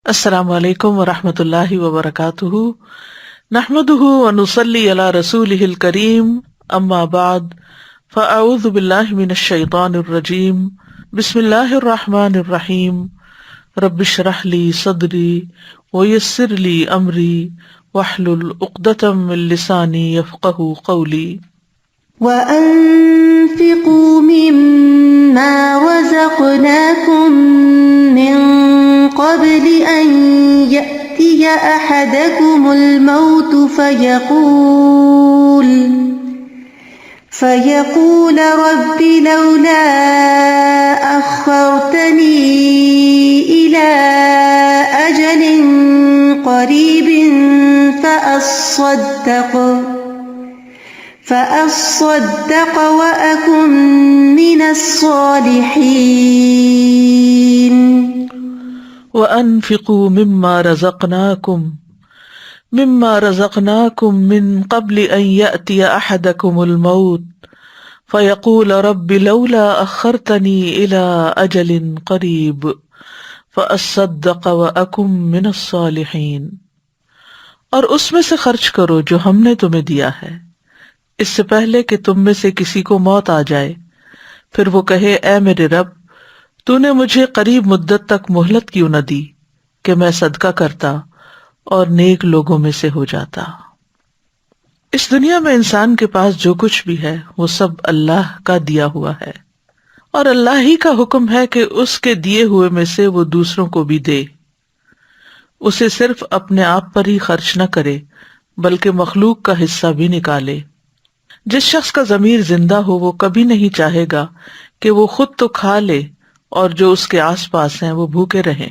السلام علیکم ورحمۃ اللہ وبرکاتہ، نحمده ونصلی علی رسولہ الکریم، اما بعد فاعوذ باللہ من الشیطان الرجیم، بسم اللہ الرحمن الرحیم، رب اشرح لی صدری ویسر لی امری واحلل عقدۃ من لسانی یفقہوا قولی۔ وَأَنفِقُوا مِمَّا رَزَقْنَاكُم مِّن قَبْلِ أَن يَأْتِيَ أَحَدَكُمُ الْمَوْتُ فَيَقُولَ رَبِّ لَوْلَا أَخَّرْتَنِي إِلَىٰ أَجَلٍ قَرِيبٍ فَأَصَّدَّقَ وَأَكُن مِّنَ الصَّالِحِينَ۔ وَأَنفِقُوا مِمَّا رَزَقْنَاكُم مِّن قَبْلِ أَن يَأْتِيَ أَحَدَكُمُ الْمَوْتُ فَيَقُولَ رَبِّ لَوْلَا أَخَّرْتَنِي إِلَىٰ أَجَلٍ قَرِيبٍ فَأَصَّدَّقَ وَأَكُن مِّنَ الصَّالِحِينَ۔ اور اس میں سے خرچ کرو جو ہم نے تمہیں دیا ہے، اس سے پہلے کہ تم میں سے کسی کو موت آ جائے، پھر وہ کہے اے میرے رب، تو نے مجھے قریب مدت تک مہلت کیوں نہ دی کہ میں صدقہ کرتا اور نیک لوگوں میں سے ہو جاتا۔ اس دنیا میں انسان کے پاس جو کچھ بھی ہے وہ سب اللہ کا دیا ہوا ہے، اور اللہ ہی کا حکم ہے کہ اس کے دیے ہوئے میں سے وہ دوسروں کو بھی دے، اسے صرف اپنے آپ پر ہی خرچ نہ کرے بلکہ مخلوق کا حصہ بھی نکالے۔ جس شخص کا ضمیر زندہ ہو وہ کبھی نہیں چاہے گا کہ وہ خود تو کھا لے اور جو اس کے آس پاس ہیں وہ بھوکے رہیں،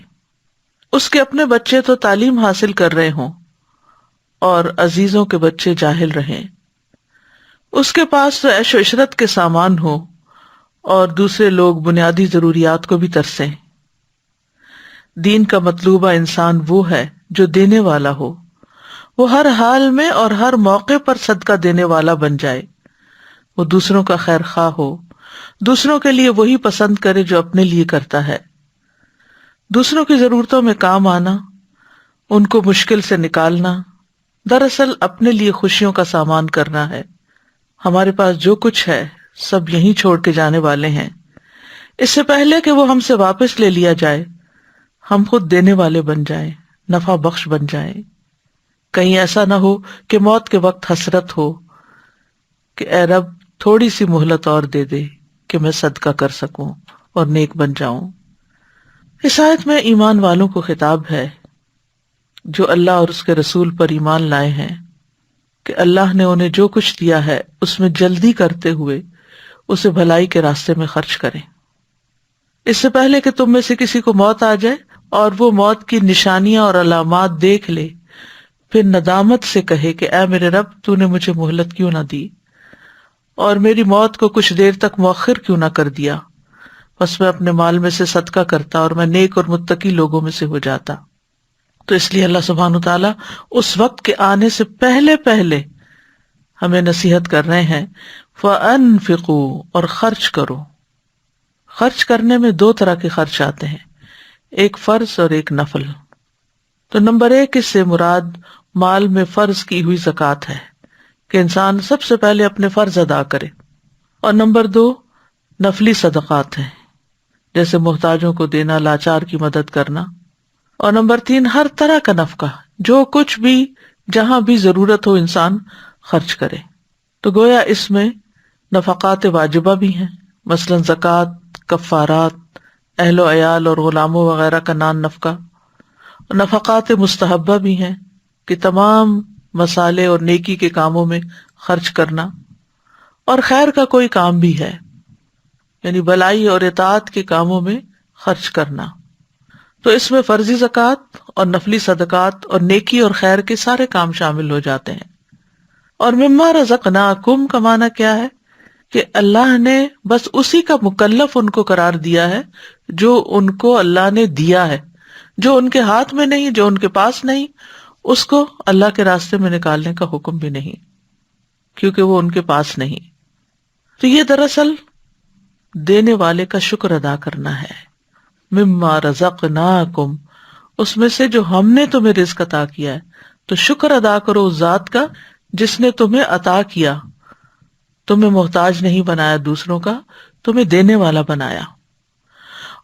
اس کے اپنے بچے تو تعلیم حاصل کر رہے ہوں اور عزیزوں کے بچے جاہل رہیں، اس کے پاس تو عیش و عشرت کے سامان ہو اور دوسرے لوگ بنیادی ضروریات کو بھی ترسیں۔ دین کا مطلوبہ انسان وہ ہے جو دینے والا ہو، وہ ہر حال میں اور ہر موقع پر صدقہ دینے والا بن جائے، وہ دوسروں کا خیر خواہ ہو، دوسروں کے لیے وہی پسند کرے جو اپنے لیے کرتا ہے، دوسروں کی ضرورتوں میں کام آنا، ان کو مشکل سے نکالنا، دراصل اپنے لیے خوشیوں کا سامان کرنا ہے۔ ہمارے پاس جو کچھ ہے سب یہیں چھوڑ کے جانے والے ہیں، اس سے پہلے کہ وہ ہم سے واپس لے لیا جائے ہم خود دینے والے بن جائیں، نفع بخش بن جائیں۔ کہیں ایسا نہ ہو کہ موت کے وقت حسرت ہو کہ اے رب تھوڑی سی مہلت اور دے دے کہ میں صدقہ کر سکوں اور نیک بن جاؤں۔ اس آیت میں ایمان والوں کو خطاب ہے جو اللہ اور اس کے رسول پر ایمان لائے ہیں کہ اللہ نے انہیں جو کچھ دیا ہے اس میں جلدی کرتے ہوئے اسے بھلائی کے راستے میں خرچ کریں، اس سے پہلے کہ تم میں سے کسی کو موت آ جائے اور وہ موت کی نشانیاں اور علامات دیکھ لے، پھر ندامت سے کہے کہ اے میرے رب تو نے مجھے مہلت کیوں نہ دی اور میری موت کو کچھ دیر تک مؤخر کیوں نہ کر دیا، بس میں اپنے مال میں سے صدقہ کرتا اور میں نیک اور متقی لوگوں میں سے ہو جاتا۔ تو اس لیے اللہ سبحانہ تعالیٰ اس وقت کے آنے سے پہلے ہمیں نصیحت کر رہے ہیں فَأَنفِقُوا، اور خرچ کرو۔ خرچ کرنے میں دو طرح کے خرچ آتے ہیں، ایک فرض اور ایک نفل۔ تو نمبر 1 اس سے مراد مال میں فرض کی ہوئی زکوٰۃ ہے کہ انسان سب سے پہلے اپنے فرض ادا کرے، اور نمبر 2 نفلی صدقات ہیں جیسے محتاجوں کو دینا، لاچار کی مدد کرنا، اور نمبر 3 ہر طرح کا نفقہ، جو کچھ بھی جہاں بھی ضرورت ہو انسان خرچ کرے۔ تو گویا اس میں نفقات واجبہ بھی ہیں، مثلا زکوٰۃ، کفارات، اہل و عیال اور غلاموں وغیرہ کا نان نفقہ، نفقات مستحبہ بھی ہیں کہ تمام مصالح اور نیکی کے کاموں میں خرچ کرنا، اور خیر کا کوئی کام بھی ہے یعنی بلائی اور اطاعت کے کاموں میں خرچ کرنا۔ تو اس میں فرضی زکوٰۃ اور نفلی صدقات اور نیکی اور خیر کے سارے کام شامل ہو جاتے ہیں۔ اور مما رزقناکم کا معنی کیا ہے کہ اللہ نے بس اسی کا مکلف ان کو قرار دیا ہے جو ان کو اللہ نے دیا ہے، جو ان کے ہاتھ میں نہیں، جو ان کے پاس نہیں، اس کو اللہ کے راستے میں نکالنے کا حکم بھی نہیں کیونکہ وہ ان کے پاس نہیں۔ تو یہ دراصل دینے والے کا شکر ادا کرنا ہے، مما رزقناکم، اس میں سے جو ہم نے تمہیں رزق عطا کیا ہے، تو شکر ادا کرو اس ذات کا جس نے تمہیں عطا کیا، تمہیں محتاج نہیں بنایا دوسروں کا، تمہیں دینے والا بنایا۔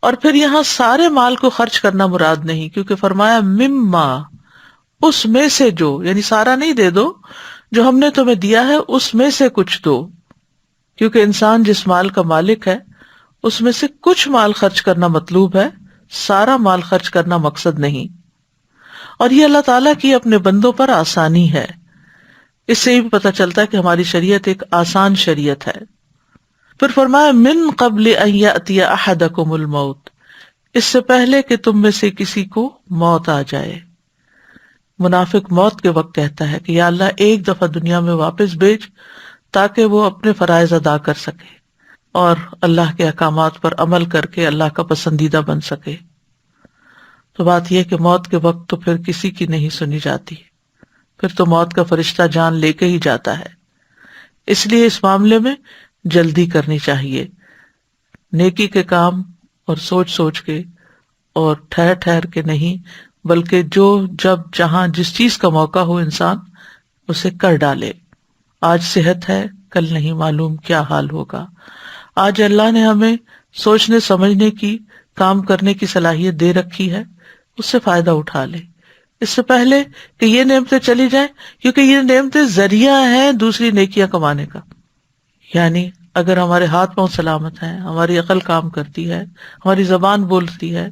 اور پھر یہاں سارے مال کو خرچ کرنا مراد نہیں، کیونکہ فرمایا مما، اس میں سے جو، یعنی سارا نہیں دے دو، جو ہم نے تمہیں دیا ہے اس میں سے کچھ دو، کیونکہ انسان جس مال کا مالک ہے اس میں سے کچھ مال خرچ کرنا مطلوب ہے، سارا مال خرچ کرنا مقصد نہیں۔ اور یہ اللہ تعالیٰ کی اپنے بندوں پر آسانی ہے، اس سے یہ بھی پتہ چلتا ہے کہ ہماری شریعت ایک آسان شریعت ہے۔ پھر فرمایا من قبل ان یأتی احدکم الموت، اس سے پہلے کہ تم میں سے کسی کو موت آ جائے۔ منافق موت کے وقت کہتا ہے کہ یا اللہ ایک دفعہ دنیا میں واپس بھیج تاکہ وہ اپنے فرائض ادا کر سکے اور اللہ کے احکامات پر عمل کر کے اللہ کا پسندیدہ بن سکے۔ تو بات یہ کہ موت کے وقت تو پھر کسی کی نہیں سنی جاتی، پھر تو موت کا فرشتہ جان لے کے ہی جاتا ہے۔ اس لیے اس معاملے میں جلدی کرنی چاہیے، نیکی کے کام اور سوچ سوچ کے اور ٹھہر ٹھہر کے نہیں، بلکہ جو جب جہاں جس چیز کا موقع ہو انسان اسے کر ڈالے۔ آج صحت ہے، کل نہیں معلوم کیا حال ہوگا۔ آج اللہ نے ہمیں سوچنے سمجھنے کی، کام کرنے کی صلاحیت دے رکھی ہے، اس سے فائدہ اٹھا لے اس سے پہلے کہ یہ نعمتیں چلی جائیں، کیونکہ یہ نعمتیں ذریعہ ہیں دوسری نیکیاں کمانے کا۔ یعنی اگر ہمارے ہاتھ پاؤں سلامت ہیں، ہماری عقل کام کرتی ہے، ہماری زبان بولتی ہے،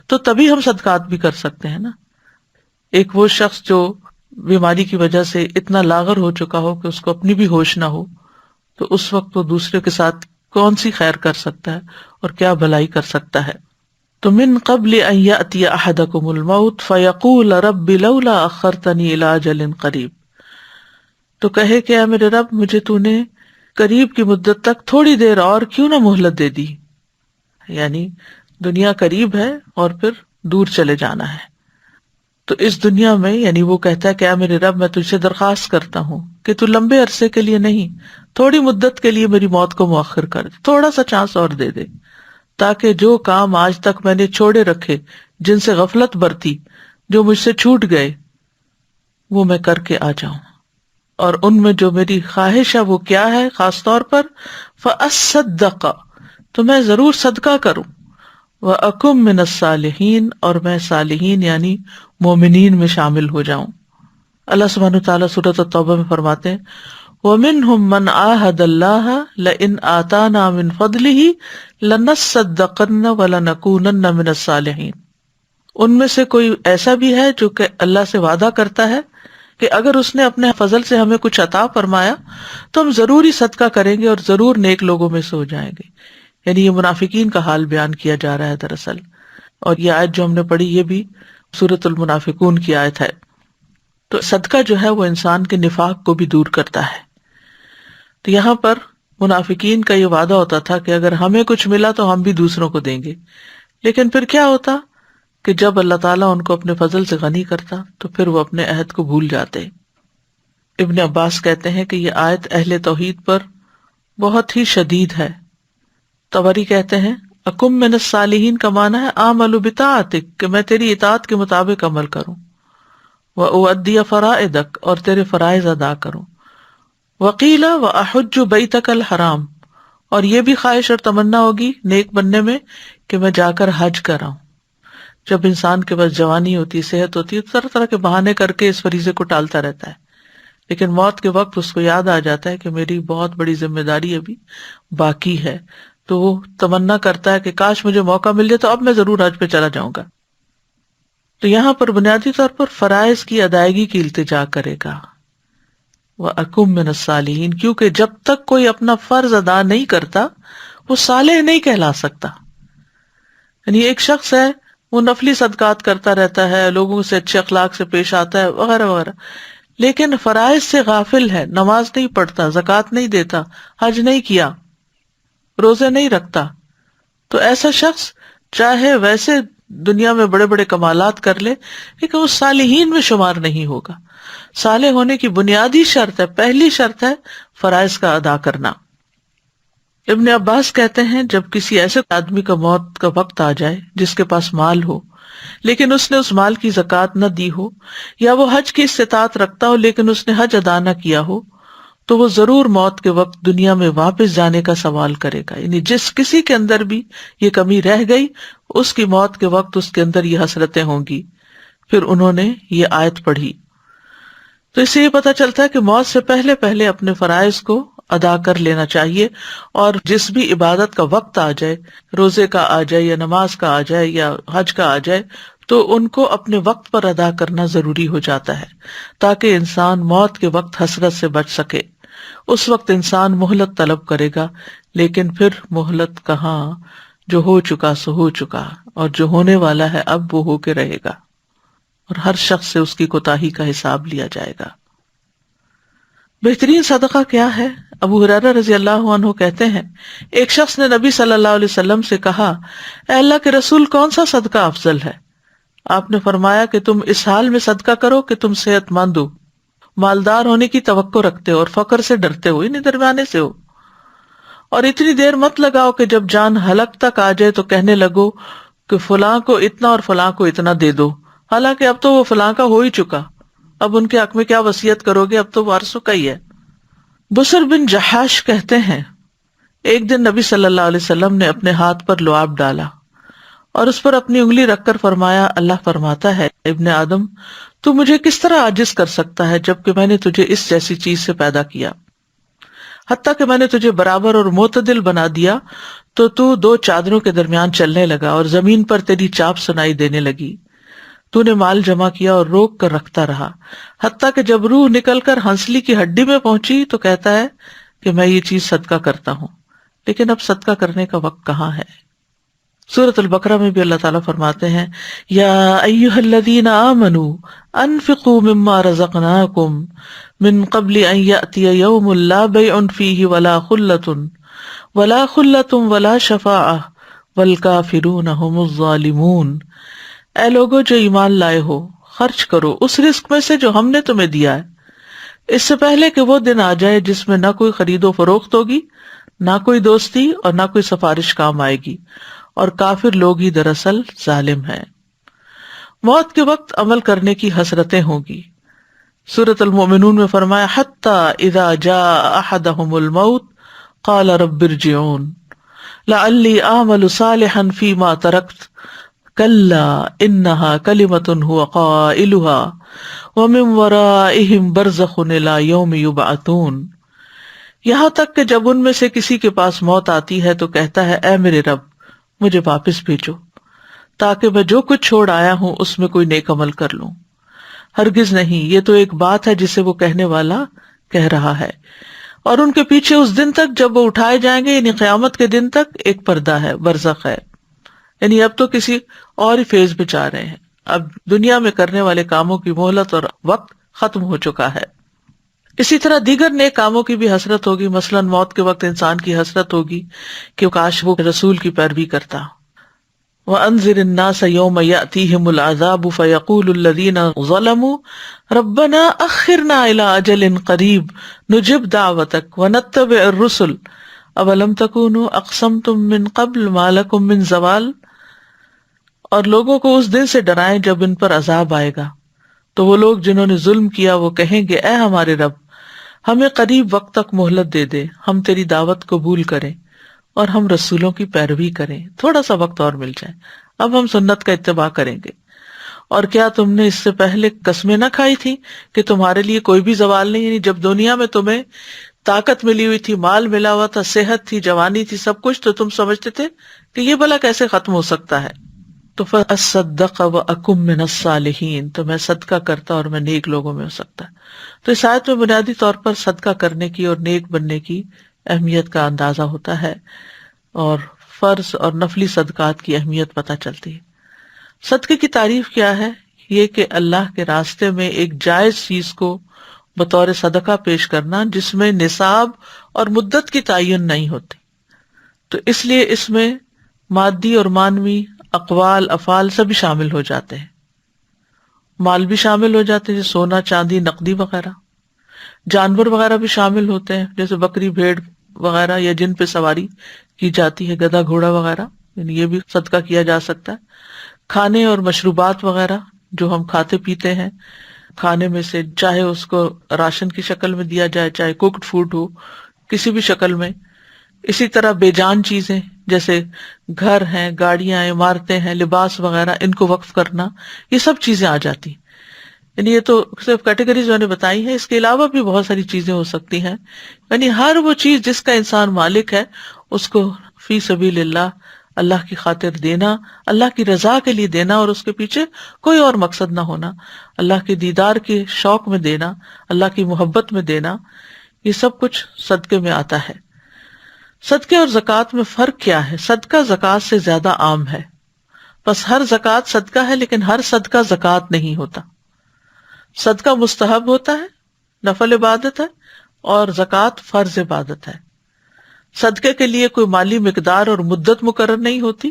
تو تبھی ہم صدقات بھی کر سکتے ہیں نا۔ ایک وہ شخص جو بیماری کی وجہ سے اتنا لاغر ہو چکا ہو کہ اس کو اپنی بھی ہوش نہ ہو، تو اس وقت وہ دوسرے کے ساتھ کون سی خیر کر سکتا ہے اور کیا بھلائی کر سکتا ہے۔ تو من قبل ان یأتی احدکم الموت فیقول رب لولا اخرتنی الی اجل قریب، تو کہے کہ اے میرے رب مجھے تو نے قریب کی مدت تک تھوڑی دیر اور کیوں نہ مہلت دے دی۔ یعنی دنیا قریب ہے اور پھر دور چلے جانا ہے، تو اس دنیا میں یعنی وہ کہتا ہے کہ اے میرے رب میں تجھ سے درخواست کرتا ہوں کہ تو لمبے عرصے کے لیے نہیں، تھوڑی مدت کے لیے میری موت کو مؤخر کر دے، تھوڑا سا چانس اور دے دے، تاکہ جو کام آج تک میں نے چھوڑے رکھے، جن سے غفلت برتی، جو مجھ سے چھوٹ گئے، وہ میں کر کے آ جاؤں۔ اور ان میں جو میری خواہش ہے وہ کیا ہے، خاص طور پر فَأَصَّدَّقَ، تو میں ضرور صدقہ کروں، وَأَكُن مِّنَ الصَّالِحِينَ، اور میں صالحین یعنی مومنین میں شامل ہو جاؤں۔ اللہ سبحانہ وتعالیٰ سورۃ التوبہ میں فرماتے ہیں وَمِنْهُمْ مَنْ عَاهَدَ اللَّهَ لَئِنْ آتَانَا مِنْ فَضْلِهِ لَنَصَّدَّقَنَّ وَلَنَكُونَنَّ مِنَ الصَّالِحِينَ، ان میں سے کوئی ایسا بھی ہے جو کہ اللہ سے وعدہ کرتا ہے کہ اگر اس نے اپنے فضل سے ہمیں کچھ عطا فرمایا تو ہم ضرور ہی صدقہ کریں گے اور ضرور نیک لوگوں میں سے ہو جائیں گے۔ یعنی یہ منافقین کا حال بیان کیا جا رہا ہے دراصل، اور یہ آیت جو ہم نے پڑھی یہ بھی سورۃ المنافقون کی آیت ہے۔ تو صدقہ جو ہے وہ انسان کے نفاق کو بھی دور کرتا ہے۔ تو یہاں پر منافقین کا یہ وعدہ ہوتا تھا کہ اگر ہمیں کچھ ملا تو ہم بھی دوسروں کو دیں گے، لیکن پھر کیا ہوتا کہ جب اللہ تعالیٰ ان کو اپنے فضل سے غنی کرتا تو پھر وہ اپنے عہد کو بھول جاتے۔ ابن عباس کہتے ہیں کہ یہ آیت اہل توحید پر بہت ہی شدید ہے۔ طبری کہتے ہیں اکم من الصالحین کا معنی ہے اعمل بطاعتک، کہ میں تیری اطاعت کے مطابق عمل کروں، وأؤدی فرائضک، اور تیرے فرائض ادا کروں، وقیل وأحج بیتک الحرام، اور یہ بھی خواہش اور تمنا ہوگی نیک بننے میں کہ میں جا کر حج کراؤں۔ جب انسان کے پاس جوانی ہوتی، صحت ہوتی ہے، طرح طرح کے بہانے کر کے اس فریضے کو ٹالتا رہتا ہے، لیکن موت کے وقت اس کو یاد آ جاتا ہے کہ میری بہت بڑی ذمہ داری ابھی باقی ہے، تو وہ تمنا کرتا ہے کہ کاش مجھے موقع مل جائے تو اب میں ضرور حج پہ چلا جاؤں گا۔ تو یہاں پر بنیادی طور پر فرائض کی ادائیگی کی التجا کرے گا، وَأَكُن مِّنَ الصَّالِحِينَ، کیونکہ جب تک کوئی اپنا فرض ادا نہیں کرتا وہ صالح نہیں کہلا سکتا۔ یعنی ایک شخص ہے وہ نفلی صدقات کرتا رہتا ہے، لوگوں سے اچھے اخلاق سے پیش آتا ہے وغیرہ وغیرہ، لیکن فرائض سے غافل ہے، نماز نہیں پڑھتا، زکوٰۃ نہیں دیتا، حج نہیں کیا، روزے نہیں رکھتا، تو ایسا شخص چاہے ویسے دنیا میں بڑے بڑے کمالات کر لے لیکن وہ صالحین میں شمار نہیں ہوگا۔ صالح ہونے کی بنیادی شرط ہے، پہلی شرط ہے فرائض کا ادا کرنا۔ ابن عباس کہتے ہیں جب کسی ایسے آدمی کا موت کا وقت آ جائے جس کے پاس مال ہو لیکن اس نے اس مال کی زکوٰۃ نہ دی ہو، یا وہ حج کی استطاعت رکھتا ہو لیکن اس نے حج ادا نہ کیا ہو، تو وہ ضرور موت کے وقت دنیا میں واپس جانے کا سوال کرے گا. یعنی جس کسی کے اندر بھی یہ کمی رہ گئی، اس کی موت کے وقت اس کے اندر یہ حسرتیں ہوں گی. پھر انہوں نے یہ آیت پڑھی. تو اس سے یہ پتہ چلتا ہے کہ موت سے پہلے پہلے اپنے فرائض کو ادا کر لینا چاہیے، اور جس بھی عبادت کا وقت آ جائے، روزے کا آ جائے یا نماز کا آ جائے یا حج کا آ جائے، تو ان کو اپنے وقت پر ادا کرنا ضروری ہو جاتا ہے، تاکہ انسان موت کے وقت حسرت سے بچ سکے. اس وقت انسان مہلت طلب کرے گا، لیکن پھر مہلت کہاں، جو ہو چکا سو ہو چکا، اور جو ہونے والا ہے اب وہ ہو کے رہے گا، اور ہر شخص سے اس کی کوتاہی کا حساب لیا جائے گا. بہترین صدقہ کیا ہے؟ ابو ہریرہ رضی اللہ عنہ کہتے ہیں، ایک شخص نے نبی صلی اللہ علیہ وسلم سے کہا، اے اللہ کے رسول، کون سا صدقہ افضل ہے؟ آپ نے فرمایا کہ تم اس حال میں صدقہ کرو کہ تم صحت مند ہو، مالدار ہونے کی توقع رکھتے ہو اور فقر سے ڈرتے ہو، یعنی درمیانے سے ہو، اور اتنی دیر مت لگاؤ کہ جب جان حلق تک آ جائے تو کہنے لگو کہ فلاں کو اتنا اور فلاں کو اتنا دے دو، حالانکہ اب تو وہ فلاں کا ہو ہی چکا، اب ان کے حق میں کیا وصیت کرو گے، اب تو وارثوں کا ہی ہے. بسر بن جحاش کہتے ہیں، ایک دن نبی صلی اللہ علیہ وسلم نے اپنے ہاتھ پر لعاب ڈالا اور اس پر اپنی انگلی رکھ کر فرمایا، اللہ فرماتا ہے، ابن آدم، تو مجھے کس طرح عاجز کر سکتا ہے جبکہ میں نے تجھے اس جیسی چیز سے پیدا کیا، حتیٰ کہ میں نے تجھے برابر اور معتدل بنا دیا تو دو چادروں کے درمیان چلنے لگا اور زمین پر تیری چاپ سنائی دینے لگی. تو نے مال جمع کیا اور روک کر رکھتا رہا، حتیٰ کہ جب روح نکل کر ہنسلی کی ہڈی میں پہنچی تو کہتا ہے کہ میں یہ چیز صدقہ کرتا ہوں، لیکن اب صدقہ کرنے کا وقت کہاں ہے. سورۃ البقرہ میں بھی اللہ تعالیٰ فرماتے ہیں، یا ایھا الذین آمنوا انفقوا مما رزقناکم من قبل ان یأتی یوم لا بیع فیہ ولا خلۃ ولا شفاعۃ والکافرون ھم الظالمون. اے لوگو جو ایمان لائے ہو، خرچ کرو اس رزق میں سے جو ہم نے تمہیں دیا ہے، اس سے پہلے کہ وہ دن آ جائے جس میں نہ کوئی خرید و فروخت ہوگی، نہ کوئی دوستی اور نہ کوئی سفارش کام آئے گی، اور کافر لوگ ہی دراصل ظالم ہیں. موت کے وقت عمل کرنے کی حسرتیں ہوں گی. سورۃ المؤمنون میں فرمایا، حتی اذا جاء احدهم الموت قال رب ارجعون لعلی اعمل صالحا فیما ترکت کلا انها کلمۃ هو قائلها ومن ورائهم برزخ الی یوم یبعثون. یہاں تک کہ جب ان میں سے کسی کے پاس موت آتی ہے تو کہتا ہے، اے میرے رب، مجھے واپس بھیجو تاکہ میں جو کچھ چھوڑ آیا ہوں اس میں کوئی نیک عمل کر لوں. ہرگز نہیں، یہ تو ایک بات ہے جسے وہ کہنے والا کہہ رہا ہے، اور ان کے پیچھے اس دن تک جب وہ اٹھائے جائیں گے، یعنی قیامت کے دن تک، ایک پردہ ہے، برزخ ہے. یعنی اب تو کسی اور ہی فیز پہ جا رہے ہیں، اب دنیا میں کرنے والے کاموں کی مہلت اور وقت ختم ہو چکا ہے. اسی طرح دیگر نیک کاموں کی بھی حسرت ہوگی. مثلا موت کے وقت انسان کی حسرت ہوگی کہ کاش وہ رسول کی پیروی کرتا. وَأَنذِرِ النَّاسَ يَوْمَ يَأْتِيهِمُ الْعَذَابُ فَيَقُولُ الَّذِينَ ظَلَمُوا رَبَّنَا أَخِّرْنَا إِلَىٰ أَجَلٍ قَرِيبٍ نُجِبْ دَعْوَتَكَ وَنَتَّبِعِ الرُّسُلَ أَوَلَمْ تَكُونُوا أَقْسَمْتُم مِّن قَبْلُ مَا لَكُم مِّن زَوَالٍ. اور لوگوں کو اس دن سے ڈرائیں جب ان پر عذاب آئے گا، تو وہ لوگ جنہوں نے ظلم کیا وہ کہیں گے، اے ہمارے رب، ہمیں قریب وقت تک مہلت دے دے، ہم تیری دعوت قبول کریں اور ہم رسولوں کی پیروی کریں، تھوڑا سا وقت اور مل جائے، اب ہم سنت کا اتباع کریں گے. اور کیا تم نے اس سے پہلے قسمیں نہ کھائی تھی کہ تمہارے لیے کوئی بھی زوال نہیں؟ یعنی جب دنیا میں تمہیں طاقت ملی ہوئی تھی، مال ملا ہوا تھا، صحت تھی، جوانی تھی، سب کچھ، تو تم سمجھتے تھے کہ یہ بھلا کیسے ختم ہو سکتا ہے. تو فَأَصَّدَّقَ وَأَكُن مِّنَ الصَّالِحِينَ، تو میں صدقہ کرتا اور میں نیک لوگوں میں ہو سکتا. تو اس آیت میں بنیادی طور پر صدقہ کرنے کی اور نیک بننے کی اہمیت کا اندازہ ہوتا ہے، اور فرض اور نفلی صدقات کی اہمیت پتہ چلتی ہے. صدقے کی تعریف کیا ہے؟ یہ کہ اللہ کے راستے میں ایک جائز چیز کو بطور صدقہ پیش کرنا جس میں نصاب اور مدت کی تعین نہیں ہوتی. تو اس لیے اس میں مادی اور معنوی اقوال، افعال سبھی شامل ہو جاتے ہیں. مال بھی شامل ہو جاتے ہیں جیسے سونا، چاندی، نقدی وغیرہ. جانور وغیرہ بھی شامل ہوتے ہیں جیسے بکری، بھیڑ وغیرہ، یا جن پہ سواری کی جاتی ہے، گدھا، گھوڑا وغیرہ، یعنی یہ بھی صدقہ کیا جا سکتا ہے. کھانے اور مشروبات وغیرہ جو ہم کھاتے پیتے ہیں، کھانے میں سے چاہے اس کو راشن کی شکل میں دیا جائے، چاہے کوکڈ فوڈ ہو کسی بھی شکل میں. اسی طرح بے جان چیزیں جیسے گھر ہیں، گاڑیاں ہیں، عمارتیں ہیں، لباس وغیرہ، ان کو وقف کرنا، یہ سب چیزیں آ جاتی. یعنی یہ تو صرف کیٹیگریز میں نے بتائی ہیں، اس کے علاوہ بھی بہت ساری چیزیں ہو سکتی ہیں. یعنی ہر وہ چیز جس کا انسان مالک ہے اس کو فی سبیل اللہ، اللہ کی خاطر دینا، اللہ کی رضا کے لیے دینا، اور اس کے پیچھے کوئی اور مقصد نہ ہونا، اللہ کے دیدار کے شوق میں دینا، اللہ کی محبت میں دینا، یہ سب کچھ صدقے میں آتا ہے. صدقے اور زکوٰۃ میں فرق کیا ہے؟ صدقہ زکوٰۃ سے زیادہ عام ہے، بس ہر زکوٰۃ صدقہ ہے لیکن ہر صدقہ زکوٰۃ نہیں ہوتا. صدقہ مستحب ہوتا ہے، نفل عبادت ہے، اور زکوٰۃ فرض عبادت ہے. صدقے کے لیے کوئی مالی مقدار اور مدت مقرر نہیں ہوتی،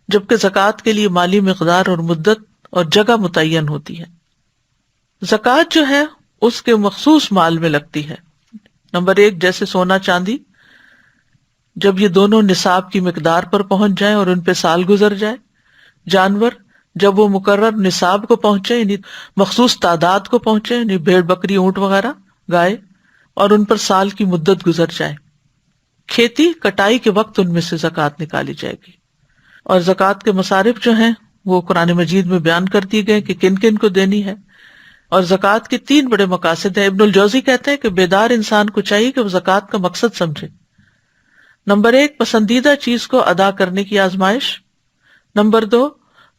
جبکہ زکوٰۃ کے لیے مالی مقدار اور مدت اور جگہ متعین ہوتی ہے. زکوٰۃ جو ہے اس کے مخصوص مال میں لگتی ہے. نمبر 1 جیسے سونا چاندی، جب یہ دونوں نصاب کی مقدار پر پہنچ جائیں اور ان پہ سال گزر جائے. جانور جب وہ مقرر نصاب کو پہنچے، یعنی مخصوص تعداد کو پہنچے، یعنی بھیڑ بکری اونٹ وغیرہ گائے، اور ان پر سال کی مدت گزر جائے. کھیتی کٹائی کے وقت ان میں سے زکوٰۃ نکالی جائے گی. اور زکوٰۃ کے مصارف جو ہیں وہ قرآن مجید میں بیان کر دیے گئے کہ کن کن کو دینی ہے. اور زکوٰۃ کے 3 بڑے مقاصد ہیں. ابن الجوزی کہتے ہیں کہ بیدار انسان کو چاہیے کہ وہ زکوٰۃ کا مقصد سمجھے. نمبر 1 پسندیدہ چیز کو ادا کرنے کی آزمائش. نمبر 2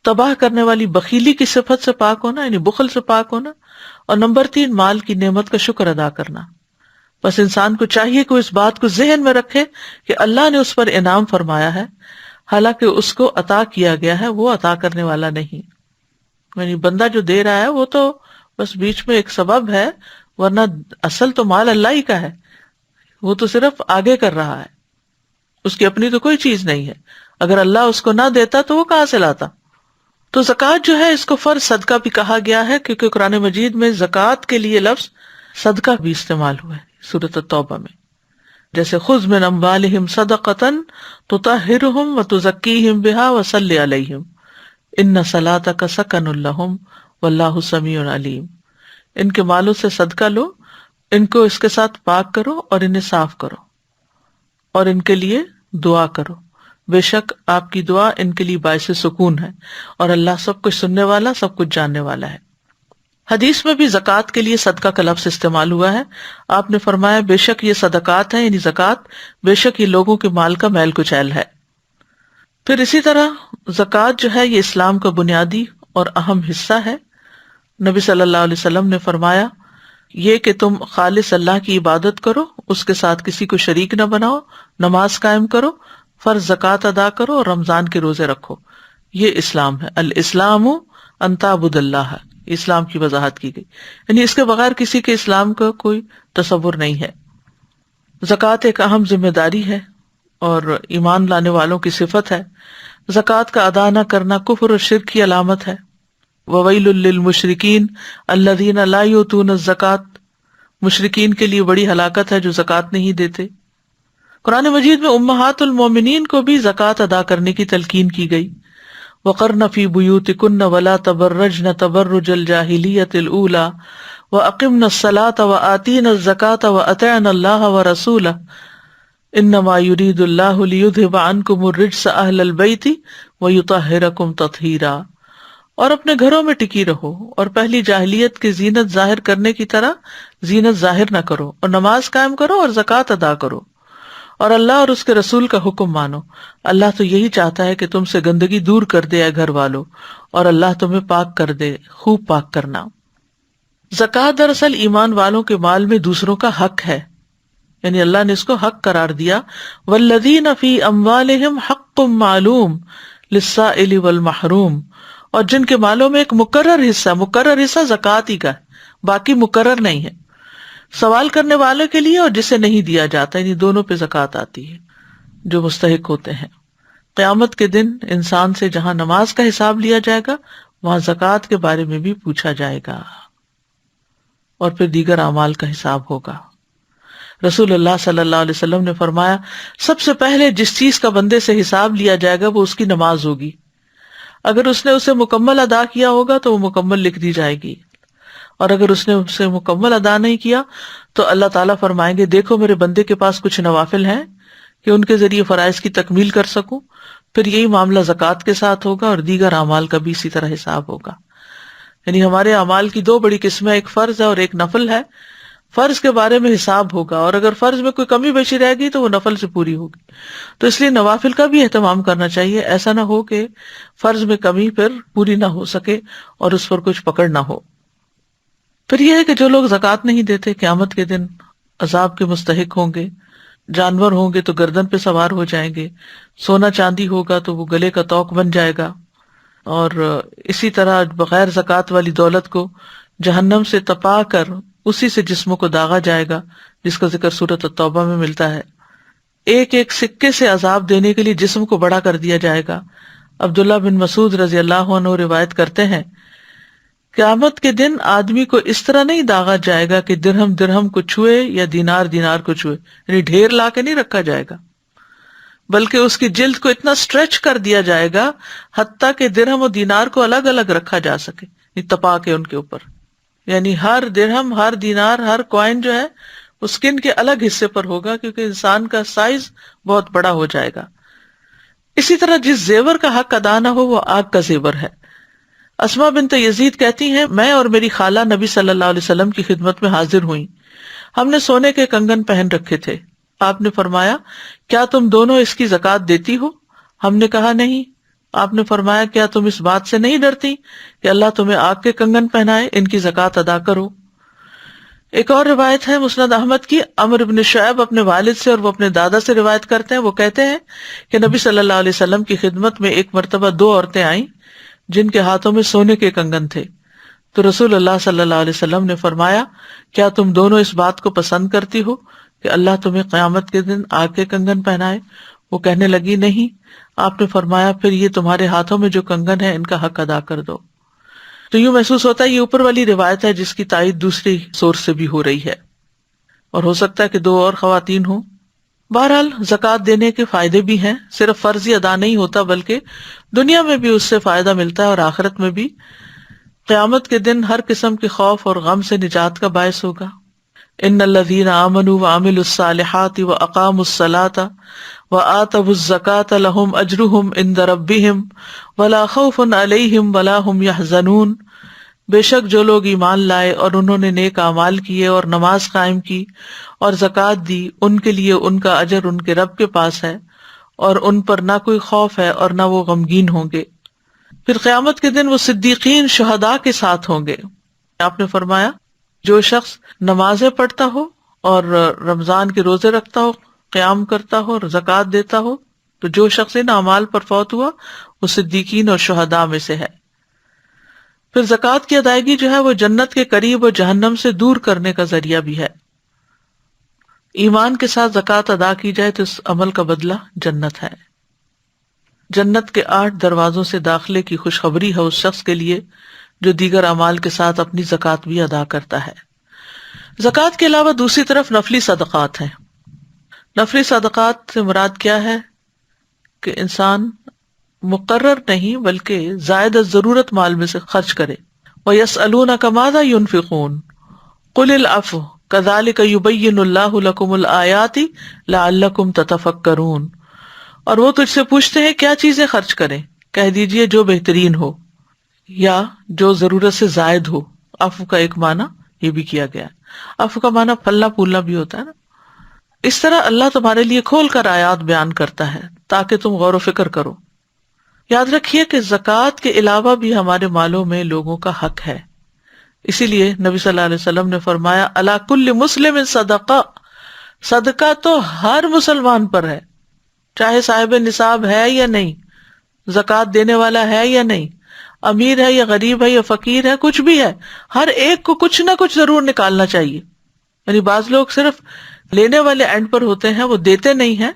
تباہ کرنے والی بخیلی کی صفت سے پاک ہونا، یعنی بخل سے پاک ہونا. اور نمبر 3 مال کی نعمت کا شکر ادا کرنا. بس انسان کو چاہیے کہ وہ اس بات کو ذہن میں رکھے کہ اللہ نے اس پر انعام فرمایا ہے، حالانکہ اس کو عطا کیا گیا ہے، وہ عطا کرنے والا نہیں. یعنی بندہ جو دے رہا ہے وہ تو بس بیچ میں ایک سبب ہے، ورنہ اصل تو مال اللہ ہی کا ہے. وہ تو صرف آگے کر رہا ہے، اس کی اپنی تو کوئی چیز نہیں ہے. اگر اللہ اس کو نہ دیتا تو وہ کہاں سے لاتا؟ تو زکوٰۃ جو ہے اس کو فرض صدقہ بھی کہا گیا ہے، کیونکہ قرآن مجید میں زکوٰۃ کے لیے لفظ صدقہ بھی استعمال ہوا ہے سورۃ التوبہ میں. جیسے خذ من اموالہم صدقۃ تطہرہم وتزکیہم بہا وصلی علیہم ان صلاتک سکن لہم واللہ سمیع علیم. ان کے مالوں سے صدقہ لو، ان کو اس کے ساتھ پاک کرو اور انہیں صاف کرو، اور ان کے لیے دعا کرو، بے شک آپ کی دعا ان کے لیے باعث سکون ہے، اور اللہ سب کچھ سننے والا، سب کچھ جاننے والا ہے. حدیث میں بھی زکوٰۃ کے لیے صدقہ کا لفظ استعمال ہوا ہے. آپ نے فرمایا بے شک یہ صدقات ہیں، یعنی زکوٰۃ، بے شک یہ لوگوں کے مال کا میل کچیل ہے. پھر اسی طرح زکوٰۃ جو ہے یہ اسلام کا بنیادی اور اہم حصہ ہے. نبی صلی اللہ علیہ وسلم نے فرمایا یہ کہ تم خالص اللہ کی عبادت کرو، اس کے ساتھ کسی کو شریک نہ بناؤ، نماز قائم کرو، فرض زکوٰۃ ادا کرو، اور رمضان کے روزے رکھو. یہ اسلام ہے. الاسلام ان تعبد اللہ، اسلام کی وضاحت کی گئی. یعنی اس کے بغیر کسی کے اسلام کا کوئی تصور نہیں ہے. زکوٰۃ ایک اہم ذمہ داری ہے اور ایمان لانے والوں کی صفت ہے. زکوٰۃ کا ادا نہ کرنا کفر اور شرک کی علامت ہے. وویل للمشرکین الذین لا یؤتون الزکوٰۃ، مشرکین کے لیے بڑی ہلاکت ہے جو زکوٰۃ نہیں دیتے. قرآن مجید میں امہات المومنین کو بھی زکوٰۃ ادا کرنے کی تلقین کی گئی. وقرن فی بیوتکن ولا تبرجن تبرج الجاہلیۃ الاولی واقمن الصلاۃ وآتین الزکاۃ واطعن اللہ ورسولہ انما یرید اللہ لیذھب عنکم الرجس اہل البیت ویطہرکم تطہیرا. اور اپنے گھروں میں ٹکی رہو اور پہلی جاہلیت کی زینت ظاہر کرنے کی طرح زینت ظاہر نہ کرو، اور نماز قائم کرو اور زکوٰۃ ادا کرو، اور اللہ اور اس کے رسول کا حکم مانو. اللہ تو یہی چاہتا ہے کہ تم سے گندگی دور کر دے اے گھر والو، اور اللہ تمہیں پاک کر دے، خوب پاک کرنا. زکوٰۃ دراصل ایمان والوں کے مال میں دوسروں کا حق ہے، یعنی اللہ نے اس کو حق قرار دیا. والذین فی اموالہم حق معلوم للسائل والمحروم، اور جن کے مالوں میں ایک مقرر حصہ زکوٰۃ ہی کا ہے، باقی مقرر نہیں ہے. سوال کرنے والے کے لیے اور جسے نہیں دیا جاتا، یعنی دونوں پہ زکوٰۃ آتی ہے جو مستحق ہوتے ہیں. قیامت کے دن انسان سے جہاں نماز کا حساب لیا جائے گا وہاں زکوٰۃ کے بارے میں بھی پوچھا جائے گا، اور پھر دیگر اعمال کا حساب ہوگا. رسول اللہ صلی اللہ علیہ وسلم نے فرمایا سب سے پہلے جس چیز کا بندے سے حساب لیا جائے گا وہ اس کی نماز ہوگی. اگر اس نے اسے مکمل ادا کیا ہوگا تو وہ مکمل لکھ دی جائے گی، اور اگر اس نے اسے مکمل ادا نہیں کیا تو اللہ تعالیٰ فرمائیں گے دیکھو میرے بندے کے پاس کچھ نوافل ہیں کہ ان کے ذریعے فرائض کی تکمیل کر سکوں. پھر یہی معاملہ زکوٰۃ کے ساتھ ہوگا اور دیگر اعمال کا بھی اسی طرح حساب ہوگا. یعنی ہمارے اعمال کی دو بڑی قسمیں، ایک فرض ہے اور ایک نفل ہے. فرض کے بارے میں حساب ہوگا، اور اگر فرض میں کوئی کمی بیشی رہ گئی تو وہ نفل سے پوری ہوگی. تو اس لیے نوافل کا بھی اہتمام کرنا چاہیے، ایسا نہ ہو کہ فرض میں کمی پھر پوری نہ ہو سکے اور اس پر کچھ پکڑ نہ ہو. پھر یہ ہے کہ جو لوگ زکوٰۃ نہیں دیتے قیامت کے دن عذاب کے مستحق ہوں گے. جانور ہوں گے تو گردن پہ سوار ہو جائیں گے، سونا چاندی ہوگا تو وہ گلے کا طوق بن جائے گا، اور اسی طرح بغیر زکوٰۃ والی دولت کو جہنم سے تپا کر اسی سے جسموں کو داغا جائے گا، جس کا ذکر سورۃ التوبہ میں ملتا ہے. ایک ایک سکے سے عذاب دینے کے لیے جسم کو بڑا کر دیا جائے گا. عبداللہ بن مسعود رضی اللہ عنہ روایت کرتے ہیں قیامت کے دن آدمی کو اس طرح نہیں داغا جائے گا کہ درہم درہم کو چھوئے یا دینار دینار کو چھوئے، یعنی ڈھیر لا کے نہیں رکھا جائے گا، بلکہ اس کی جلد کو اتنا سٹریچ کر دیا جائے گا حتیٰ کہ درہم اور دینار کو الگ الگ رکھا جا سکے، تپا کے ان کے اوپر. یعنی ہر درہم، ہر دینار، ہر کوائن جو ہے وہ اسکن کے الگ حصے پر ہوگا، کیونکہ انسان کا سائز بہت بڑا ہو جائے گا. اسی طرح جس زیور کا حق ادا نہ ہو وہ آگ کا زیور ہے. اسماء بنت یزید کہتی ہیں میں اور میری خالہ نبی صلی اللہ علیہ وسلم کی خدمت میں حاضر ہوئیں. ہم نے سونے کے کنگن پہن رکھے تھے. آپ نے فرمایا کیا تم دونوں اس کی زکوٰۃ دیتی ہو؟ ہم نے کہا نہیں. آپ نے فرمایا کیا تم اس بات سے نہیں ڈرتی کہ اللہ تمہیں آگ کے کنگن پہنائے؟ ان کی زکوٰۃ ادا کرو. ایک اور روایت ہے مسند احمد کی، عمرو بن شعیب اپنے والد سے اور وہ اپنے دادا سے روایت کرتے ہیں. وہ کہتے ہیں کہ نبی صلی اللہ علیہ وسلم کی خدمت میں ایک مرتبہ دو عورتیں آئیں جن کے ہاتھوں میں سونے کے کنگن تھے. تو رسول اللہ صلی اللہ علیہ وسلم نے فرمایا کیا تم دونوں اس بات کو پسند کرتی ہو کہ اللہ تمہیں قیامت کے دن آگ کے کنگن پہنائے؟ وہ کہنے لگی نہیں. آپ نے فرمایا پھر یہ تمہارے ہاتھوں میں جو کنگن ہے ان کا حق ادا کر دو. تو یوں محسوس ہوتا ہے یہ اوپر والی روایت ہے جس کی تائید دوسری سورس سے بھی ہو رہی ہے، اور ہو سکتا ہے کہ دو اور خواتین ہوں. بہرحال زکوٰۃ دینے کے فائدے بھی ہیں، صرف فرض ہی ادا نہیں ہوتا بلکہ دنیا میں بھی اس سے فائدہ ملتا ہے اور آخرت میں بھی. قیامت کے دن ہر قسم کے خوف اور غم سے نجات کا باعث ہوگا. ان الذین آمنوا وعملوا الصالحات واقاموا الصلاۃ وآتوا الزکاۃ لہم اجرہم عند ربہم ولا خوف علیہم ولا ہم یحزنون. بے شک جو لوگ ایمان لائے اور انہوں نے نیک اعمال کیے اور نماز قائم کی اور زکوٰۃ دی، ان کے لیے ان کا اجر ان کے رب کے پاس ہے اور ان پر نہ کوئی خوف ہے اور نہ وہ غمگین ہوں گے. پھر قیامت کے دن وہ صدیقین شہداء کے ساتھ ہوں گے. آپ نے فرمایا جو شخص نمازیں پڑھتا ہو اور رمضان کے روزے رکھتا ہو، قیام کرتا ہو اور زکوٰۃ دیتا ہو، تو جو شخص ان اعمال پر فوت ہوا وہ صدیقین اور شہداء میں سے ہے. پھر زکوٰۃ کی ادائیگی جو ہے وہ جنت کے قریب اور جہنم سے دور کرنے کا ذریعہ بھی ہے. ایمان کے ساتھ زکوٰۃ ادا کی جائے تو اس عمل کا بدلہ جنت ہے. جنت کے 8 دروازوں سے داخلے کی خوشخبری ہے اس شخص کے لیے جو دیگر اعمال کے ساتھ اپنی زکوٰۃ بھی ادا کرتا ہے. زکوٰۃ کے علاوہ دوسری طرف نفلی صدقات ہیں. نفلی صدقات سے مراد کیا ہے کہ انسان مقرر نہیں بلکہ زائد از ضرورت مال میں سے خرچ کرے. وَيَسْأَلُونَكَ مَاذَا يُنْفِقُونَ قُلِ الْعَفْوَ كَذَلِكَ يُبَيِّنُ اللَّهُ لَكُمُ الْآيَاتِ لَعَلَّكُمْ تَتَفَكَّرُونَ. اور وہ تجھ سے پوچھتے ہیں کیا چیزیں خرچ کریں، کہہ دیجئے جو بہترین ہو یا جو ضرورت سے زائد ہو. عفو کا ایک معنی یہ بھی کیا گیا ہے. عفو کا معنی پھلنا پھولنا بھی ہوتا ہے نا. اس طرح اللہ تمہارے لیے کھول کر آیات بیان کرتا ہے تاکہ تم غور و فکر کرو. یاد رکھیے کہ زکوٰۃ کے علاوہ بھی ہمارے مالوں میں لوگوں کا حق ہے. اسی لیے نبی صلی اللہ علیہ وسلم نے فرمایا علی کل مسلم صدقہ، صدقہ تو ہر مسلمان پر ہے، چاہے صاحب نصاب ہے یا نہیں، زکوٰۃ دینے والا ہے یا نہیں، امیر ہے یا غریب ہے یا فقیر ہے، کچھ بھی ہے، ہر ایک کو کچھ نہ کچھ ضرور نکالنا چاہیے. یعنی بعض لوگ صرف لینے والے اینڈ پر ہوتے ہیں، وہ دیتے نہیں ہیں،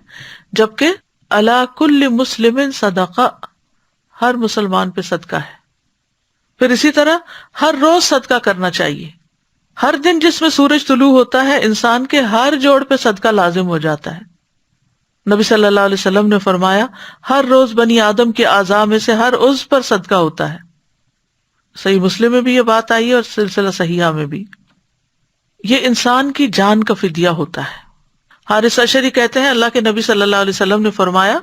جبکہ علی کل مسلم صدقہ، ہر مسلمان پہ صدقہ ہے. پھر اسی طرح ہر روز صدقہ کرنا چاہیے. ہر دن جس میں سورج طلوع ہوتا ہے انسان کے ہر جوڑ پہ صدقہ لازم ہو جاتا ہے. نبی صلی اللہ علیہ وسلم نے فرمایا ہر روز بنی آدم کے اعضاء میں سے ہر عضو پر صدقہ ہوتا ہے. صحیح مسلم میں بھی یہ بات آئی ہے اور سلسلہ صحیحہ میں بھی. یہ انسان کی جان کا فدیہ ہوتا ہے. حارث اشعری کہتے ہیں اللہ کے نبی صلی اللہ علیہ وسلم نے فرمایا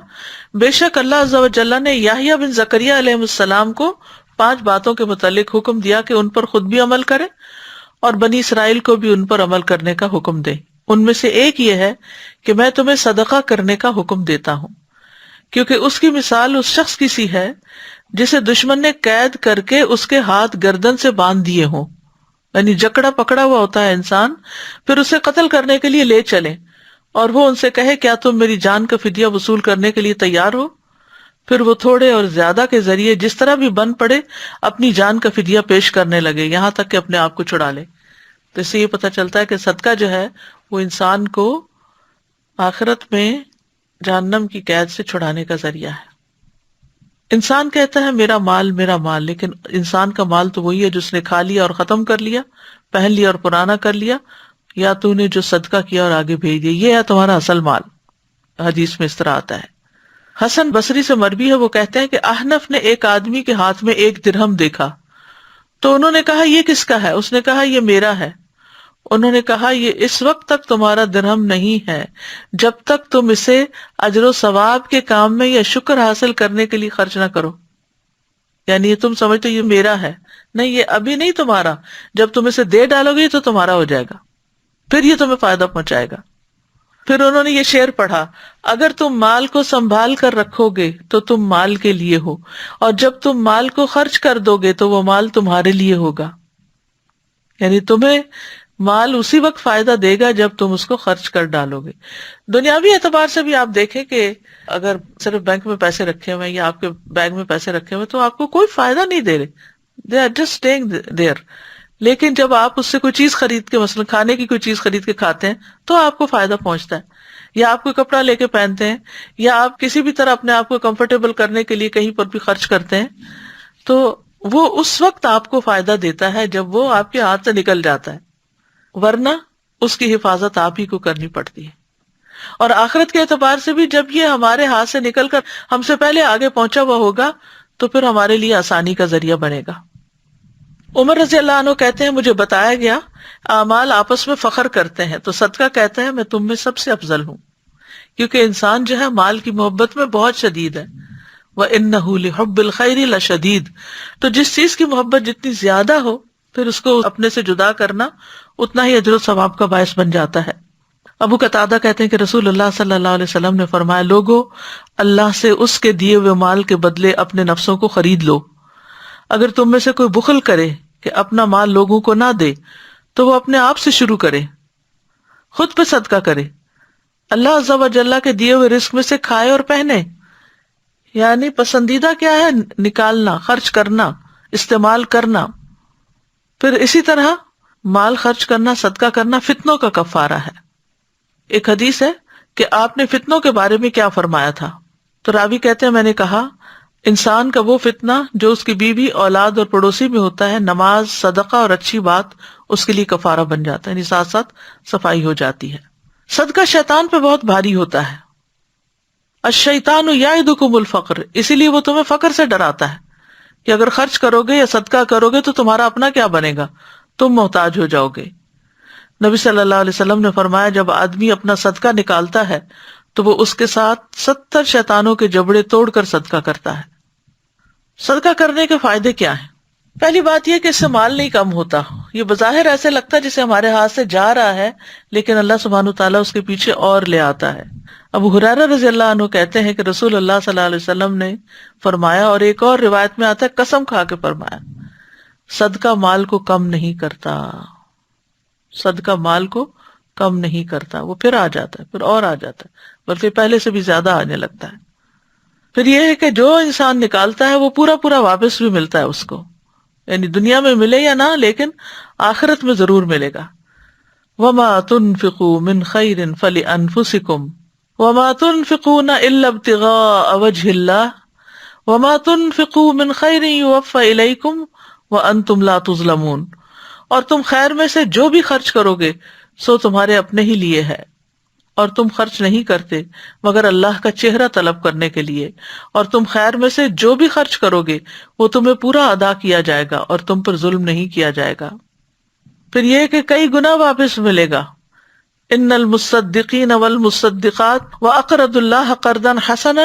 بے شک اللہ عز و جل نے یحییٰ بن زکریا علیہ السلام کو 5 باتوں کے متعلق حکم دیا کہ ان پر خود بھی عمل کرے اور بنی اسرائیل کو بھی ان پر عمل کرنے کا حکم دے. ان میں سے ایک یہ ہے کہ میں تمہیں صدقہ کرنے کا حکم دیتا ہوں، کیونکہ اس کی مثال اس شخص کی سی ہے جسے دشمن نے قید کر کے اس کے ہاتھ گردن سے باندھ دیے ہوں، یعنی جکڑا پکڑا ہوا ہوتا ہے انسان، پھر اسے قتل کرنے کے لیے لے چلے اور وہ ان سے کہے کیا تم میری جان کا فدیہ وصول کرنے کے لیے تیار ہو؟ پھر وہ تھوڑے اور زیادہ کے ذریعے جس طرح بھی بن پڑے اپنی جان کا فدیہ پیش کرنے لگے یہاں تک کہ اپنے آپ کو چھڑا لے. تو اس سے یہ پتہ چلتا ہے کہ صدقہ جو ہے وہ انسان کو آخرت میں جہنم کی قید سے چھڑانے کا ذریعہ ہے. انسان کہتا ہے میرا مال، لیکن انسان کا مال تو وہی ہے جس نے کھا لیا اور ختم کر لیا، پہن لیا اور پرانا کر لیا، یا تو نے جو صدقہ کیا اور آگے بھیج دیا، یہ ہے تمہارا اصل مال. حدیث میں اس طرح آتا ہے. حسن بصری سے مروی ہے، وہ کہتے ہیں کہ احنف نے ایک آدمی کے ہاتھ میں 1 درہم دیکھا تو انہوں نے کہا یہ کس کا ہے؟ اس نے کہا یہ میرا ہے. انہوں نے کہا یہ اس وقت تک تمہارا درہم نہیں ہے جب تک تم اسے اجر و ثواب کے کام میں یا شکر حاصل کرنے کے لیے خرچ نہ کرو. یعنی تم سمجھتے یہ میرا ہے، نہیں، یہ ابھی نہیں تمہارا، جب تم اسے دے ڈالو گے تو تمہارا ہو جائے گا، پھر یہ تمہیں فائدہ پہنچائے گا. پھر انہوں نے یہ شعر پڑھا اگر تم مال کو سنبھال کر رکھو گے تو تم مال کے لیے ہو، اور جب تم مال کو خرچ کر دو گے تو وہ مال تمہارے لیے ہوگا. یعنی تمہیں مال اسی وقت فائدہ دے گا جب تم اس کو خرچ کر ڈالو گے. دنیاوی اعتبار سے بھی آپ دیکھیں کہ اگر صرف بینک میں پیسے رکھے ہوئے یا آپ کے بیگ میں پیسے رکھے ہوئے تو آپ کو کوئی فائدہ نہیں دے رہے، they are just staying there. لیکن جب آپ اس سے کوئی چیز خرید کے، مثلا کھانے کی کوئی چیز خرید کے کھاتے ہیں تو آپ کو فائدہ پہنچتا ہے، یا آپ کوئی کپڑا لے کے پہنتے ہیں، یا آپ کسی بھی طرح اپنے آپ کو کمفرٹیبل کرنے کے لیے کہیں پر بھی خرچ کرتے ہیں، تو وہ اس وقت آپ کو فائدہ دیتا ہے جب وہ آپ کے ہاتھ سے نکل جاتا ہے، ورنہ اس کی حفاظت آپ ہی کو کرنی پڑتی ہے. اور آخرت کے اعتبار سے بھی جب یہ ہمارے ہاتھ سے نکل کر ہم سے پہلے آگے پہنچا ہوا ہوگا تو پھر ہمارے لیے آسانی کا ذریعہ بنے گا. عمر رضی اللہ عنہ کہتے ہیں مجھے بتایا گیا اعمال آپس میں فخر کرتے ہیں تو صدقہ کہتا ہے میں تم میں سب سے افضل ہوں، کیونکہ انسان جو ہے مال کی محبت میں بہت شدید ہے. وَإِنَّهُ لِحُبِّ الْخَيْرِ لَشَدِيدٌ. تو جس چیز کی محبت جتنی زیادہ ہو پھر اس کو اپنے سے جدا کرنا اتنا ہی اجر و ثواب کا باعث بن جاتا ہے. ابو قتادہ کہتے ہیں کہ رسول اللہ صلی اللہ علیہ وسلم نے فرمایا لوگو اللہ سے اس کے دیے ہوئے مال کے بدلے اپنے نفسوں کو خرید لو. اگر تم میں سے کوئی بخل کرے کہ اپنا مال لوگوں کو نہ دے تو وہ اپنے آپ سے شروع کرے، خود پہ صدقہ کرے، اللہ عز و جل کے دیے ہوئے رزق میں سے کھائے اور پہنے. یعنی پسندیدہ کیا ہے؟ نکالنا، خرچ کرنا، استعمال کرنا. پھر اسی طرح مال خرچ کرنا، صدقہ کرنا فتنوں کا کفارہ ہے. ایک حدیث ہے کہ آپ نے فتنوں کے بارے میں کیا فرمایا تھا، تو راوی کہتے ہیں میں نے کہا انسان کا وہ فتنہ جو اس کی بیوی، اولاد اور پڑوسی میں ہوتا ہے، نماز، صدقہ اور اچھی بات اس کے لیے کفارہ بن جاتا ہے، یعنی ساتھ ساتھ صفائی ہو جاتی ہے. صدقہ شیطان پہ بہت بھاری ہوتا ہے. الشیطان یعدکم الفقر، اسی لیے وہ تمہیں فقر سے ڈراتا ہے کہ اگر خرچ کرو گے یا صدقہ کرو گے تو تمہارا اپنا کیا بنے گا، تم محتاج ہو جاؤ گے. نبی صلی اللہ علیہ وسلم نے فرمایا جب آدمی اپنا صدقہ نکالتا ہے تو وہ اس کے ساتھ 70 شیطانوں کے جبڑے توڑ کر صدقہ کرتا ہے. صدقہ کرنے کے فائدے کیا ہیں؟ پہلی بات یہ کہ اس سے مال نہیں کم ہوتا. یہ بظاہر ایسے لگتا ہے جسے ہمارے ہاتھ سے جا رہا ہے، لیکن اللہ سبحانہ وتعالیٰ اس کے پیچھے اور لے آتا ہے. ابو ہریرہ رضی اللہ عنہ کہتے ہیں کہ رسول اللہ صلی اللہ علیہ وسلم نے فرمایا، اور ایک اور روایت میں آتا ہے قسم کھا کے فرمایا، صدقہ مال کو کم نہیں کرتا، صدقہ مال کو کم نہیں کرتا، وہ پھر آ جاتا ہے، پھر اور آ جاتا ہے، بلکہ پہلے سے بھی زیادہ آنے لگتا ہے. پھر یہ ہے کہ جو انسان نکالتا ہے وہ پورا پورا واپس بھی ملتا ہے اس کو، یعنی دنیا میں ملے یا نہ، لیکن آخرت میں ضرور ملے گا. وَمَا تُنْفِقُوا مِنْ خَيْرٍ فَلِأَنفُسِكُمْ وَمَا تُنْفِقُونَ إِلَّا ابْتِغَاءَ وَجْهِ اللَّهِ وَمَا تُنْفِقُوا مِنْ خَيْرٍ يُوَفَّ إِلَيْكُمْ وَأَنْتُمْ لَا تُظْلَمُونَ. اور تم خیر میں سے جو بھی خرچ کرو گے سو تمہارے اپنے ہی لیے ہے، اور تم خرچ نہیں کرتے مگر اللہ کا چہرہ طلب کرنے کے لیے، اور تم خیر میں سے جو بھی خرچ کرو گے وہ تمہیں پورا ادا کیا جائے گا اور تم پر ظلم نہیں کیا جائے گا۔ پھر یہ کہ کئی گنا واپس ملے گا۔ ان المصدقین والمصدقات واقرضوا اللہ قرضا حسنا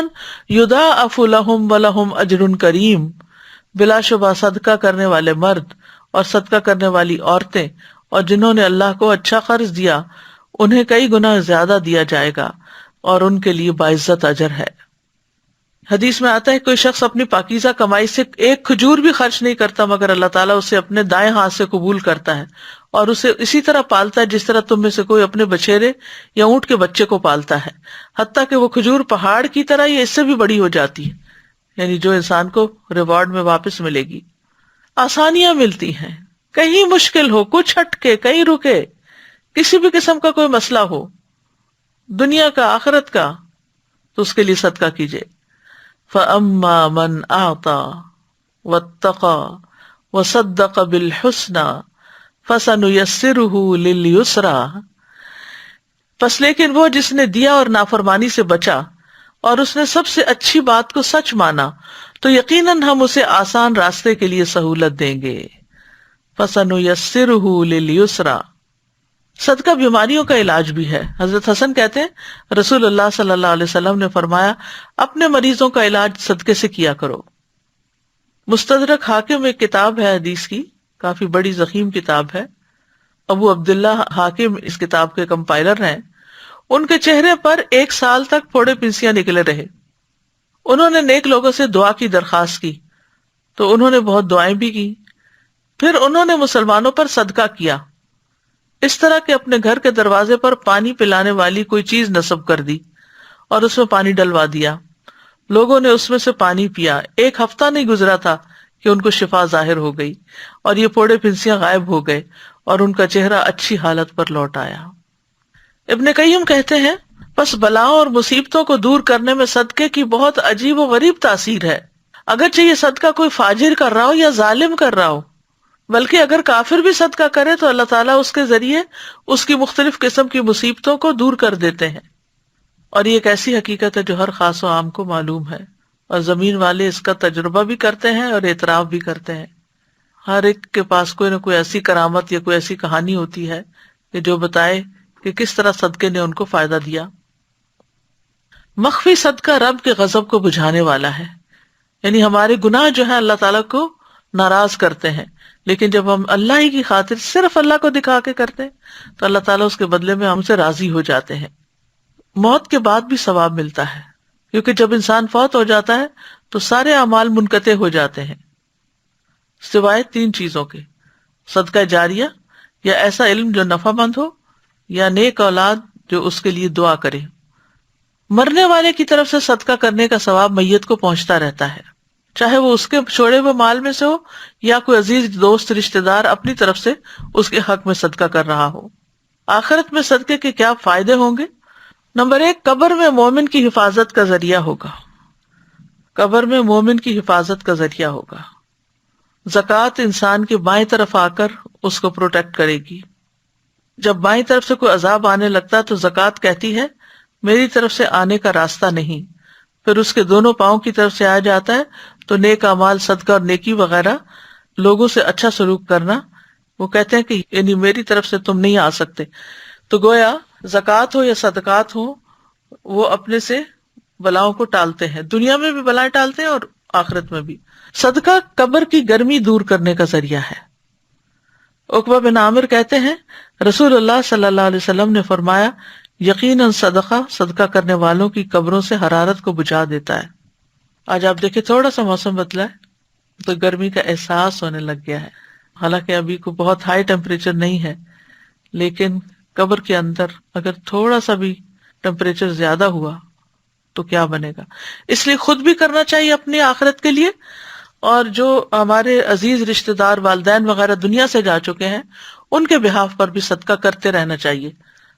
یضاعف لهم ولهم اجر کریم، بلا شبہ صدقہ کرنے والے مرد اور صدقہ کرنے والی عورتیں اور جنہوں نے اللہ کو اچھا قرض دیا انہیں کئی گنا زیادہ دیا جائے گا اور ان کے لیے باعزت اجر ہے۔ حدیث میں آتا ہے کوئی شخص اپنی پاکیزہ کمائی سے ایک کھجور بھی خرچ نہیں کرتا مگر اللہ تعالیٰ اسے اپنے دائیں ہاتھ سے قبول کرتا ہے اور اسے اسی طرح پالتا ہے جس طرح تم میں سے کوئی اپنے بچھیرے یا اونٹ کے بچے کو پالتا ہے، حتیٰ کہ وہ کھجور پہاڑ کی طرح یا اس سے بھی بڑی ہو جاتی ہے، یعنی جو انسان کو ریوارڈ میں واپس ملے گی۔ آسانیاں ملتی ہیں، کہیں مشکل ہو، کچھ ہٹکے، کہیں رکے، کسی بھی قسم کا کوئی مسئلہ ہو، دنیا کا آخرت کا، تو اس کے لیے صدقہ کیجیے۔ فَأَمَّا مَنْ أَعْطَى وَاتَّقَى وَصَدَّقَ بِالْحُسْنَى فَسَنُيَسِّرُهُ لِلْيُسْرَى، پس لیکن وہ جس نے دیا اور نافرمانی سے بچا اور اس نے سب سے اچھی بات کو سچ مانا تو یقیناً ہم اسے آسان راستے کے لیے سہولت دیں گے۔ فَسَنُيَسِّرُهُ لِلْيُسْرَى، صدقہ بیماریوں کا علاج بھی ہے۔ حضرت حسن کہتے ہیں رسول اللہ صلی اللہ علیہ وسلم نے فرمایا اپنے مریضوں کا علاج صدقے سے کیا کرو۔ مستدرک حاکم ایک کتاب ہے حدیث کی، کافی بڑی ضخیم کتاب ہے، ابو عبداللہ حاکم اس کتاب کے کمپائلر ہیں۔ ان کے چہرے پر 1 سال تک پھوڑے پنسیاں نکلے رہے۔ انہوں نے نیک لوگوں سے دعا کی درخواست کی تو انہوں نے بہت دعائیں بھی کی، پھر انہوں نے مسلمانوں پر صدقہ کیا، اس طرح کہ اپنے گھر کے دروازے پر پانی پلانے والی کوئی چیز نصب کر دی اور اس میں پانی ڈلوا دیا۔ لوگوں نے اس میں سے پانی پیا، 1 ہفتہ نہیں گزرا تھا کہ ان کو شفا ظاہر ہو گئی اور یہ پھوڑے پھنسیاں غائب ہو گئے اور ان کا چہرہ اچھی حالت پر لوٹ آیا۔ ابن قیم کہتے ہیں پس بلاؤں اور مصیبتوں کو دور کرنے میں صدقے کی بہت عجیب و غریب تاثیر ہے، اگرچہ یہ صدقہ کوئی فاجر کر رہا ہو یا ظالم کر رہا ہو، بلکہ اگر کافر بھی صدقہ کرے تو اللہ تعالیٰ اس کے ذریعے اس کی مختلف قسم کی مصیبتوں کو دور کر دیتے ہیں۔ اور یہ ایک ایسی حقیقت ہے جو ہر خاص و عام کو معلوم ہے، اور زمین والے اس کا تجربہ بھی کرتے ہیں اور اعتراف بھی کرتے ہیں۔ ہر ایک کے پاس کوئی نہ کوئی ایسی کرامت یا کوئی ایسی کہانی ہوتی ہے کہ جو بتائے کہ کس طرح صدقے نے ان کو فائدہ دیا۔ مخفی صدقہ رب کے غضب کو بجھانے والا ہے، یعنی ہمارے گناہ جو ہیں اللہ تعالیٰ کو ناراض کرتے ہیں، لیکن جب ہم اللہ ہی کی خاطر صرف اللہ کو دکھا کے کرتے ہیں تو اللہ تعالیٰ اس کے بدلے میں ہم سے راضی ہو جاتے ہیں۔ موت کے بعد بھی ثواب ملتا ہے، کیونکہ جب انسان فوت ہو جاتا ہے تو سارے اعمال منقطع ہو جاتے ہیں سوائے 3 چیزوں کے: صدقہ جاریہ، یا ایسا علم جو نفع مند ہو، یا نیک اولاد جو اس کے لیے دعا کرے۔ مرنے والے کی طرف سے صدقہ کرنے کا ثواب میت کو پہنچتا رہتا ہے، چاہے وہ اس کے چھوڑے ہوئے مال میں سے ہو یا کوئی عزیز دوست رشتہ دار اپنی طرف سے اس کے حق میں صدقہ کر رہا ہو۔ آخرت میں صدقے کے کیا فائدے ہوں گے؟ نمبر 1، قبر میں مومن کی حفاظت کا ذریعہ ہوگا۔ قبر میں مومن کی حفاظت کا ذریعہ ہوگا۔ زکوٰۃ انسان کے بائیں طرف آ کر اس کو پروٹیکٹ کرے گی۔ جب بائیں طرف سے کوئی عذاب آنے لگتا تو زکوٰۃ کہتی ہے میری طرف سے آنے کا راستہ نہیں، پھر اس کے دونوں پاؤں کی طرف سے آ جاتا ہے تو نیک اعمال، صدقہ اور نیکی وغیرہ، لوگوں سے اچھا سلوک کرنا، وہ کہتے ہیں کہ یعنی میری طرف سے تم نہیں آ سکتے۔ تو گویا زکوٰۃ ہو یا صدقات ہو، وہ اپنے سے بلاؤں کو ٹالتے ہیں، دنیا میں بھی بلائیں ٹالتے ہیں اور آخرت میں بھی۔ صدقہ قبر کی گرمی دور کرنے کا ذریعہ ہے۔ عقبہ بن عامر کہتے ہیں رسول اللہ صلی اللہ علیہ وسلم نے فرمایا یقیناً صدقہ کرنے والوں کی قبروں سے حرارت کو بجھا دیتا ہے۔ آج آپ دیکھیں تھوڑا سا موسم بدلا ہے تو گرمی کا احساس ہونے لگ گیا ہے، حالانکہ ابھی کو بہت ہائی ٹیمپریچر نہیں ہے، لیکن قبر کے اندر اگر تھوڑا سا بھی ٹیمپریچر زیادہ ہوا تو کیا بنے گا۔ اس لیے خود بھی کرنا چاہیے اپنی آخرت کے لیے، اور جو ہمارے عزیز رشتہ دار، والدین وغیرہ دنیا سے جا چکے ہیں، ان کے بہاف پر بھی صدقہ کرتے رہنا چاہیے۔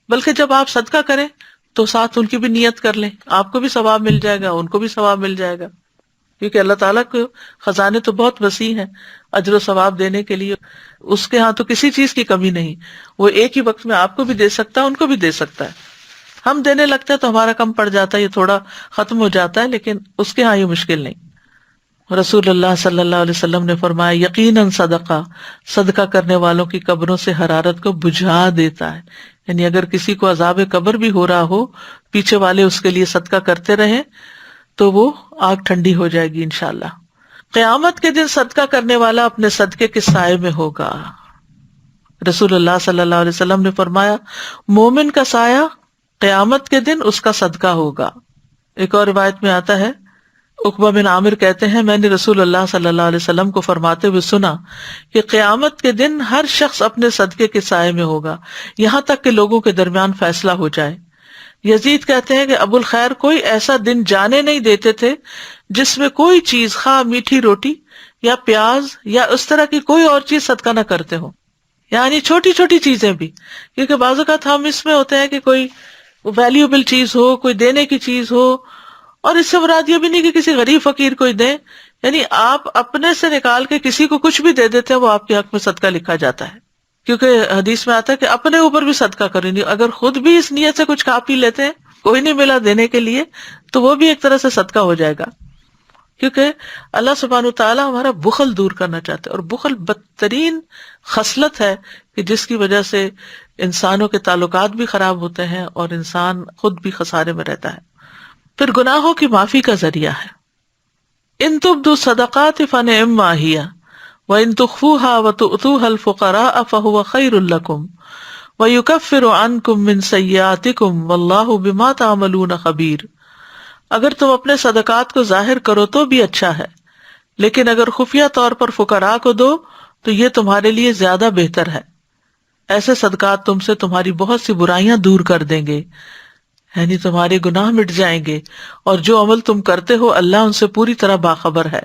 بلکہ جب آپ صدقہ کریں تو ساتھ ان کی بھی نیت کر لیں، آپ کو بھی ثواب مل جائے گا، ان کو بھی ثواب مل جائے گا، کیونکہ اللہ تعالیٰ کے خزانے تو بہت وسیع ہیں اجر و ثواب دینے کے لیے۔ اس کے ہاں تو کسی چیز کی کمی نہیں، وہ ایک ہی وقت میں آپ کو بھی دے سکتا ہے، ان کو بھی دے سکتا ہے۔ ہم دینے لگتے ہیں تو ہمارا کم پڑ جاتا ہے، یہ تھوڑا ختم ہو جاتا ہے، لیکن اس کے ہاں یہ مشکل نہیں۔ رسول اللہ صلی اللہ علیہ وسلم نے فرمایا یقیناً صدقہ کرنے والوں کی قبروں سے حرارت کو بجھا دیتا ہے، یعنی اگر کسی کو عذاب قبر بھی ہو رہا ہو، پیچھے والے اس کے لیے صدقہ کرتے رہیں تو وہ آگ ٹھنڈی ہو جائے گی انشاءاللہ۔ قیامت کے دن صدقہ کرنے والا اپنے صدقے کے سائے میں ہوگا۔ رسول اللہ صلی اللہ علیہ وسلم نے فرمایا مومن کا سایہ قیامت کے دن اس کا صدقہ ہوگا۔ ایک اور روایت میں آتا ہے، عقبہ بن عامر کہتے ہیں میں نے رسول اللہ صلی اللہ علیہ وسلم کو فرماتے ہوئے سنا کہ قیامت کے دن ہر شخص اپنے صدقے کے سائے میں ہوگا یہاں تک کہ لوگوں کے درمیان فیصلہ ہو جائے۔ یزید کہتے ہیں کہ ابو الخیر کوئی ایسا دن جانے نہیں دیتے تھے جس میں کوئی چیز، خواہ میٹھی روٹی یا پیاز یا اس طرح کی کوئی اور چیز صدقہ نہ کرتے ہو، یعنی چھوٹی چھوٹی چیزیں بھی، کیونکہ بعض اوقات ہم اس میں ہوتے ہیں کہ کوئی ویلیوبل چیز ہو، کوئی دینے کی چیز ہو، اور اس سے مراد یہ بھی نہیں کہ کسی غریب فقیر کو دیں، یعنی آپ اپنے سے نکال کے کسی کو کچھ بھی دے دیتے ہیں وہ آپ کے حق میں صدقہ لکھا جاتا ہے، کیونکہ حدیث میں آتا ہے کہ اپنے اوپر بھی صدقہ کریں گے، اگر خود بھی اس نیت سے کچھ کھا پی لیتے ہیں، کوئی نہیں ملا دینے کے لیے، تو وہ بھی ایک طرح سے صدقہ ہو جائے گا، کیونکہ اللہ سبحانہ وتعالیٰ ہمارا بخل دور کرنا چاہتے ہیں، اور بخل بدترین خصلت ہے کہ جس کی وجہ سے انسانوں کے تعلقات بھی خراب ہوتے ہیں اور انسان خود بھی خسارے میں رہتا ہے۔ پھر گناہوں کی معافی کا ذریعہ ہے، ان تبدوا الصدقات فنعما ہی وان تخفوها وتؤتوها الفقراء فهو خیر لکم ویکفر عنکم من سیئاتکم واللہ بما تعملون خبیر۔ اگر تم اپنے صدقات کو ظاہر کرو تو بھی اچھا ہے، لیکن اگر خفیہ طور پر فقراء کو دو تو یہ تمہارے لیے زیادہ بہتر ہے، ایسے صدقات تم سے تمہاری بہت سی برائیاں دور کر دیں گے، یعنی تمہارے گناہ مٹ جائیں گے، اور جو عمل تم کرتے ہو اللہ ان سے پوری طرح باخبر ہے۔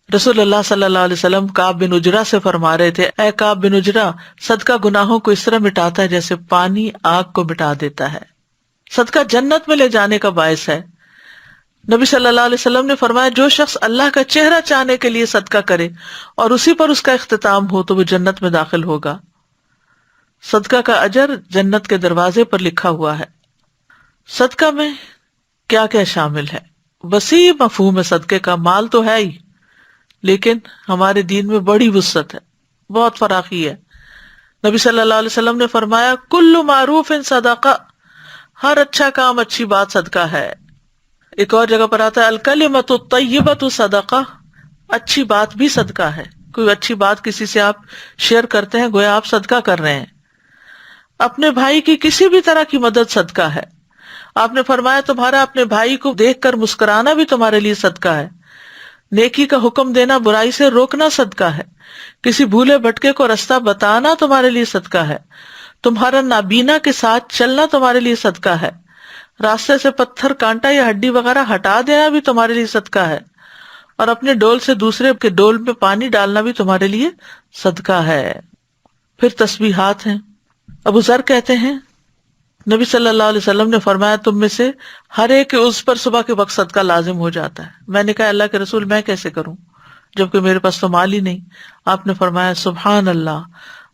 رسول اللہ صلی اللہ علیہ وسلم کعب بن عجرہ سے فرما رہے تھے، اے کعب بن عجرہ، صدقہ گناہوں کو اس طرح مٹاتا ہے جیسے پانی آگ کو مٹا دیتا ہے۔ صدقہ جنت میں لے جانے کا باعث ہے۔ نبی صلی اللہ علیہ وسلم نے فرمایا جو شخص اللہ کا چہرہ چاہنے کے لیے صدقہ کرے اور اسی پر اس کا اختتام ہو تو وہ جنت میں داخل ہوگا۔ صدقہ کا اجر جنت کے دروازے پر لکھا ہوا ہے۔ صدقہ میں کیا کیا شامل ہے؟ وسیع مفہوم ہے صدقے کا، مال تو ہے ہی، لیکن ہمارے دین میں بڑی وسعت ہے، بہت فراخی ہے۔ نبی صلی اللہ علیہ وسلم نے فرمایا کل معروف صدقہ، ہر اچھا کام اچھی بات صدقہ ہے۔ ایک اور جگہ پر آتا ہے الکلمۃ الطیبۃ صدقہ، اچھی بات بھی صدقہ ہے۔ کوئی اچھی بات کسی سے آپ شیئر کرتے ہیں گویا آپ صدقہ کر رہے ہیں۔ اپنے بھائی کی کسی بھی طرح کی مدد صدقہ ہے۔ آپ نے فرمایا تمہارا اپنے بھائی کو دیکھ کر مسکرانا بھی تمہارے لیے صدقہ ہے۔ نیکی کا حکم دینا، برائی سے روکنا صدقہ ہے۔ کسی بھولے بھٹکے کو رستہ بتانا تمہارے لیے صدقہ ہے۔ تمہارا نابینا کے ساتھ چلنا تمہارے لیے صدقہ ہے۔ راستے سے پتھر، کانٹا یا ہڈی وغیرہ ہٹا دینا بھی تمہارے لیے صدقہ ہے، اور اپنے ڈول سے دوسرے کے ڈول میں پانی ڈالنا بھی تمہارے لیے صدقہ ہے۔ پھر تسبیحات ہیں۔ ابو ذر کہتے ہیں نبی صلی اللہ علیہ وسلم نے فرمایا تم میں سے ہر ایک اس پر صبح کے وقت صدقہ لازم ہو جاتا ہے۔ میں نے کہا اللہ کے رسول میں کیسے کروں جبکہ میرے پاس تو مال ہی نہیں؟ آپ نے فرمایا سبحان اللہ،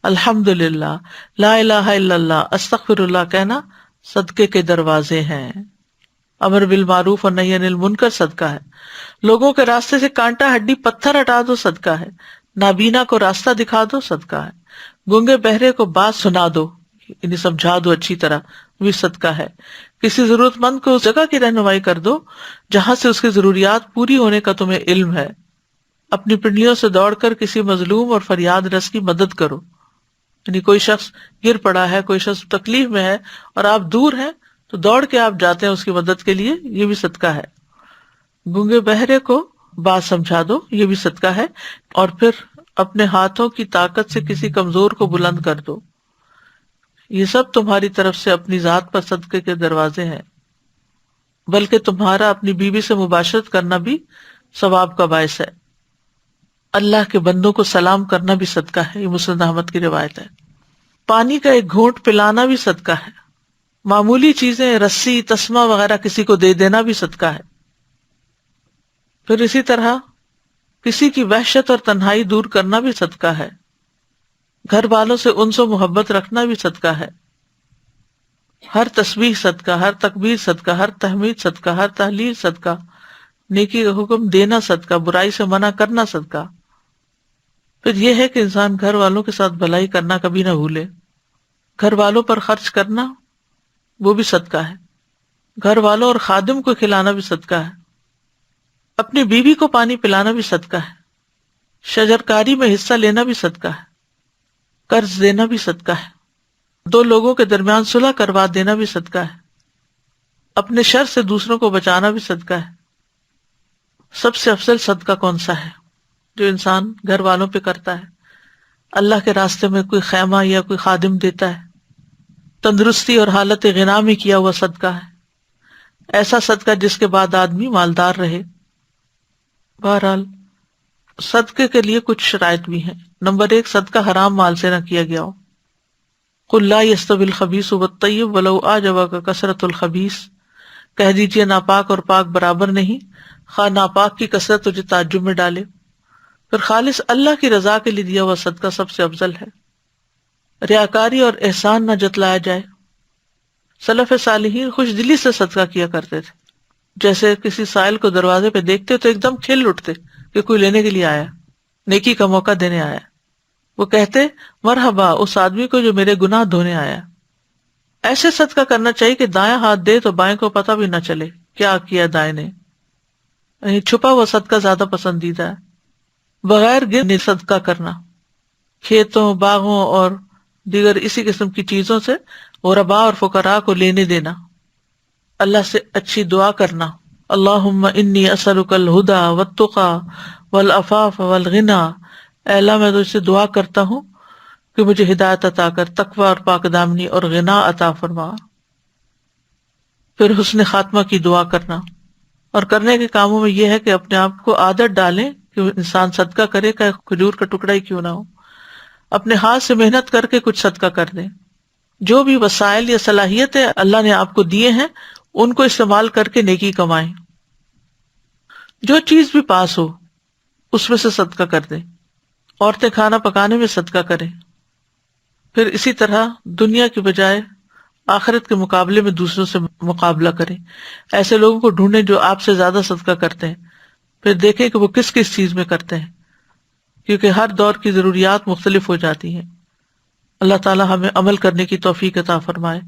الحمد للہ، لا الہ الا اللہ، استغفر اللہ کہنا صدقے کے دروازے ہیں۔ امر بالمعروف اور نہی عن المنکر صدقہ ہے۔ لوگوں کے راستے سے کانٹا، ہڈی، پتھر ہٹا دو صدقہ ہے۔ نابینا کو راستہ دکھا دو صدقہ ہے۔ گونگے بہرے کو بات سنا دو، انہیں سمجھا دو اچھی طرح، بھی صدقہ ہے۔ کسی ضرورت مند کو اس جگہ کی رہنمائی کر دو جہاں سے اس کی ضروریات پوری ہونے کا تمہیں علم ہے۔ اپنی پنڈلیوں سے دوڑ کر کسی مظلوم اور فریاد رس کی مدد کرو، یعنی کوئی شخص گر پڑا ہے، کوئی شخص تکلیف میں ہے اور آپ دور ہیں تو دوڑ کے آپ جاتے ہیں اس کی مدد کے لیے، یہ بھی صدقہ ہے۔ گونگے بہرے کو بات سمجھا دو، یہ بھی صدقہ ہے۔ اور پھر اپنے ہاتھوں کی طاقت سے کسی کمزور کو بلند کر دو، یہ سب تمہاری طرف سے اپنی ذات پر صدقے کے دروازے ہیں۔ بلکہ تمہارا اپنی بیوی سے مباشرت کرنا بھی ثواب کا باعث ہے۔ اللہ کے بندوں کو سلام کرنا بھی صدقہ ہے، یہ مسند احمد کی روایت ہے۔ پانی کا ایک گھونٹ پلانا بھی صدقہ ہے۔ معمولی چیزیں، رسی، تسمہ وغیرہ کسی کو دے دینا بھی صدقہ ہے۔ پھر اسی طرح کسی کی وحشت اور تنہائی دور کرنا بھی صدقہ ہے۔ گھر والوں سے انس و محبت رکھنا بھی صدقہ ہے۔ ہر تسبیح صدقہ، ہر تکبیر صدقہ، ہر تحمید صدقہ، ہر تحلیل صدقہ، نیکی کا حکم دینا صدقہ، برائی سے منع کرنا صدقہ۔ پھر یہ ہے کہ انسان گھر والوں کے ساتھ بھلائی کرنا کبھی نہ بھولے، گھر والوں پر خرچ کرنا وہ بھی صدقہ ہے، گھر والوں اور خادم کو کھلانا بھی صدقہ ہے، اپنی بیوی کو پانی پلانا بھی صدقہ ہے، شجرکاری میں حصہ لینا بھی صدقہ ہے، قرض دینا بھی صدقہ ہے، دو لوگوں کے درمیان صلح کروا دینا بھی صدقہ ہے، اپنے شر سے دوسروں کو بچانا بھی صدقہ ہے۔ سب سے افضل صدقہ کون سا ہے جو انسان گھر والوں پہ کرتا ہے؟ اللہ کے راستے میں کوئی خیمہ یا کوئی خادم دیتا ہے، تندرستی اور حالت غنا میں کیا ہوا صدقہ ہے، ایسا صدقہ جس کے بعد آدمی مالدار رہے۔ بہرحال صدقے کے لیے کچھ شرائط بھی ہیں۔ نمبر 1، صدقہ حرام مال سے نہ کیا گیا ہو۔ قل لا يستوي الخبيث والطيب ولو اعجبك كثرة الخبيث، کہہ دیجیے ناپاک اور پاک برابر نہیں، خواہ ناپاک کی کثرت تجھے تعجب میں ڈالے۔ پھر خالص اللہ کی رضا کے لیے دیا ہوا صدقہ سب سے افضل ہے، ریاکاری اور احسان نہ جتلایا جائے۔ سلف صالحین خوش دلی سے صدقہ کیا کرتے تھے، جیسے کسی سائل کو دروازے پہ دیکھتے تو ایک دم کھل اٹھتے کہ کوئی لینے کے لیے آیا، نیکی کا موقع دینے آیا۔ وہ کہتے مرحبا اس آدمی کو جو میرے گناہ دھونے آیا۔ ایسے صدقہ کرنا چاہیے کہ دائیں ہاتھ دے تو بائیں کو پتہ بھی نہ چلے کیا کیا دائیں نے، یعنی چھپا ہوا صدقہ زیادہ پسندیدہ ہے۔ بغیر گنے صدقہ کرنا، کھیتوں، باغوں اور دیگر اسی قسم کی چیزوں سے غرباء اور فقراء کو لینے دینا۔ اللہ سے اچھی دعا کرنا، اللہم انی اسألک الہدی والتقی والعفاف والغنی، اے اللہ میں تجھ سے دعا کرتا ہوں کہ مجھے ہدایت عطا کر، تقوی اور پاک دامنی اور غنا عطا فرما۔ پھر حسن خاتمہ کی دعا کرنا، اور کرنے کے کاموں میں یہ ہے کہ اپنے آپ کو عادت ڈالیں کہ انسان صدقہ کرے، کہ کھجور کا ٹکڑا ہی کیوں نہ ہو، اپنے ہاتھ سے محنت کر کے کچھ صدقہ کر دیں۔ جو بھی وسائل یا صلاحیتیں اللہ نے آپ کو دیے ہیں ان کو استعمال کر کے نیکی کمائیں، جو چیز بھی پاس ہو اس میں سے صدقہ کر دیں۔ عورتیں کھانا پکانے میں صدقہ کریں۔ پھر اسی طرح دنیا کی بجائے آخرت کے مقابلے میں دوسروں سے مقابلہ کریں، ایسے لوگوں کو ڈھونڈیں جو آپ سے زیادہ صدقہ کرتے ہیں، پھر دیکھیں کہ وہ کس کس چیز میں کرتے ہیں، کیونکہ ہر دور کی ضروریات مختلف ہو جاتی ہیں۔ اللہ تعالی ہمیں عمل کرنے کی توفیق عطا فرمائے۔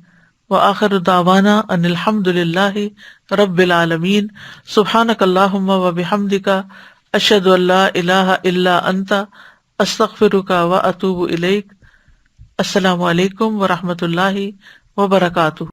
وآخر دعوانا ان الحمد للہ رب العالمین، سبحانک اللہم وبحمدک، اشہد ان لا الہ الا انت، استغفرک واتوب الیک۔ السلام علیکم ورحمۃ اللہ وبرکاتہ۔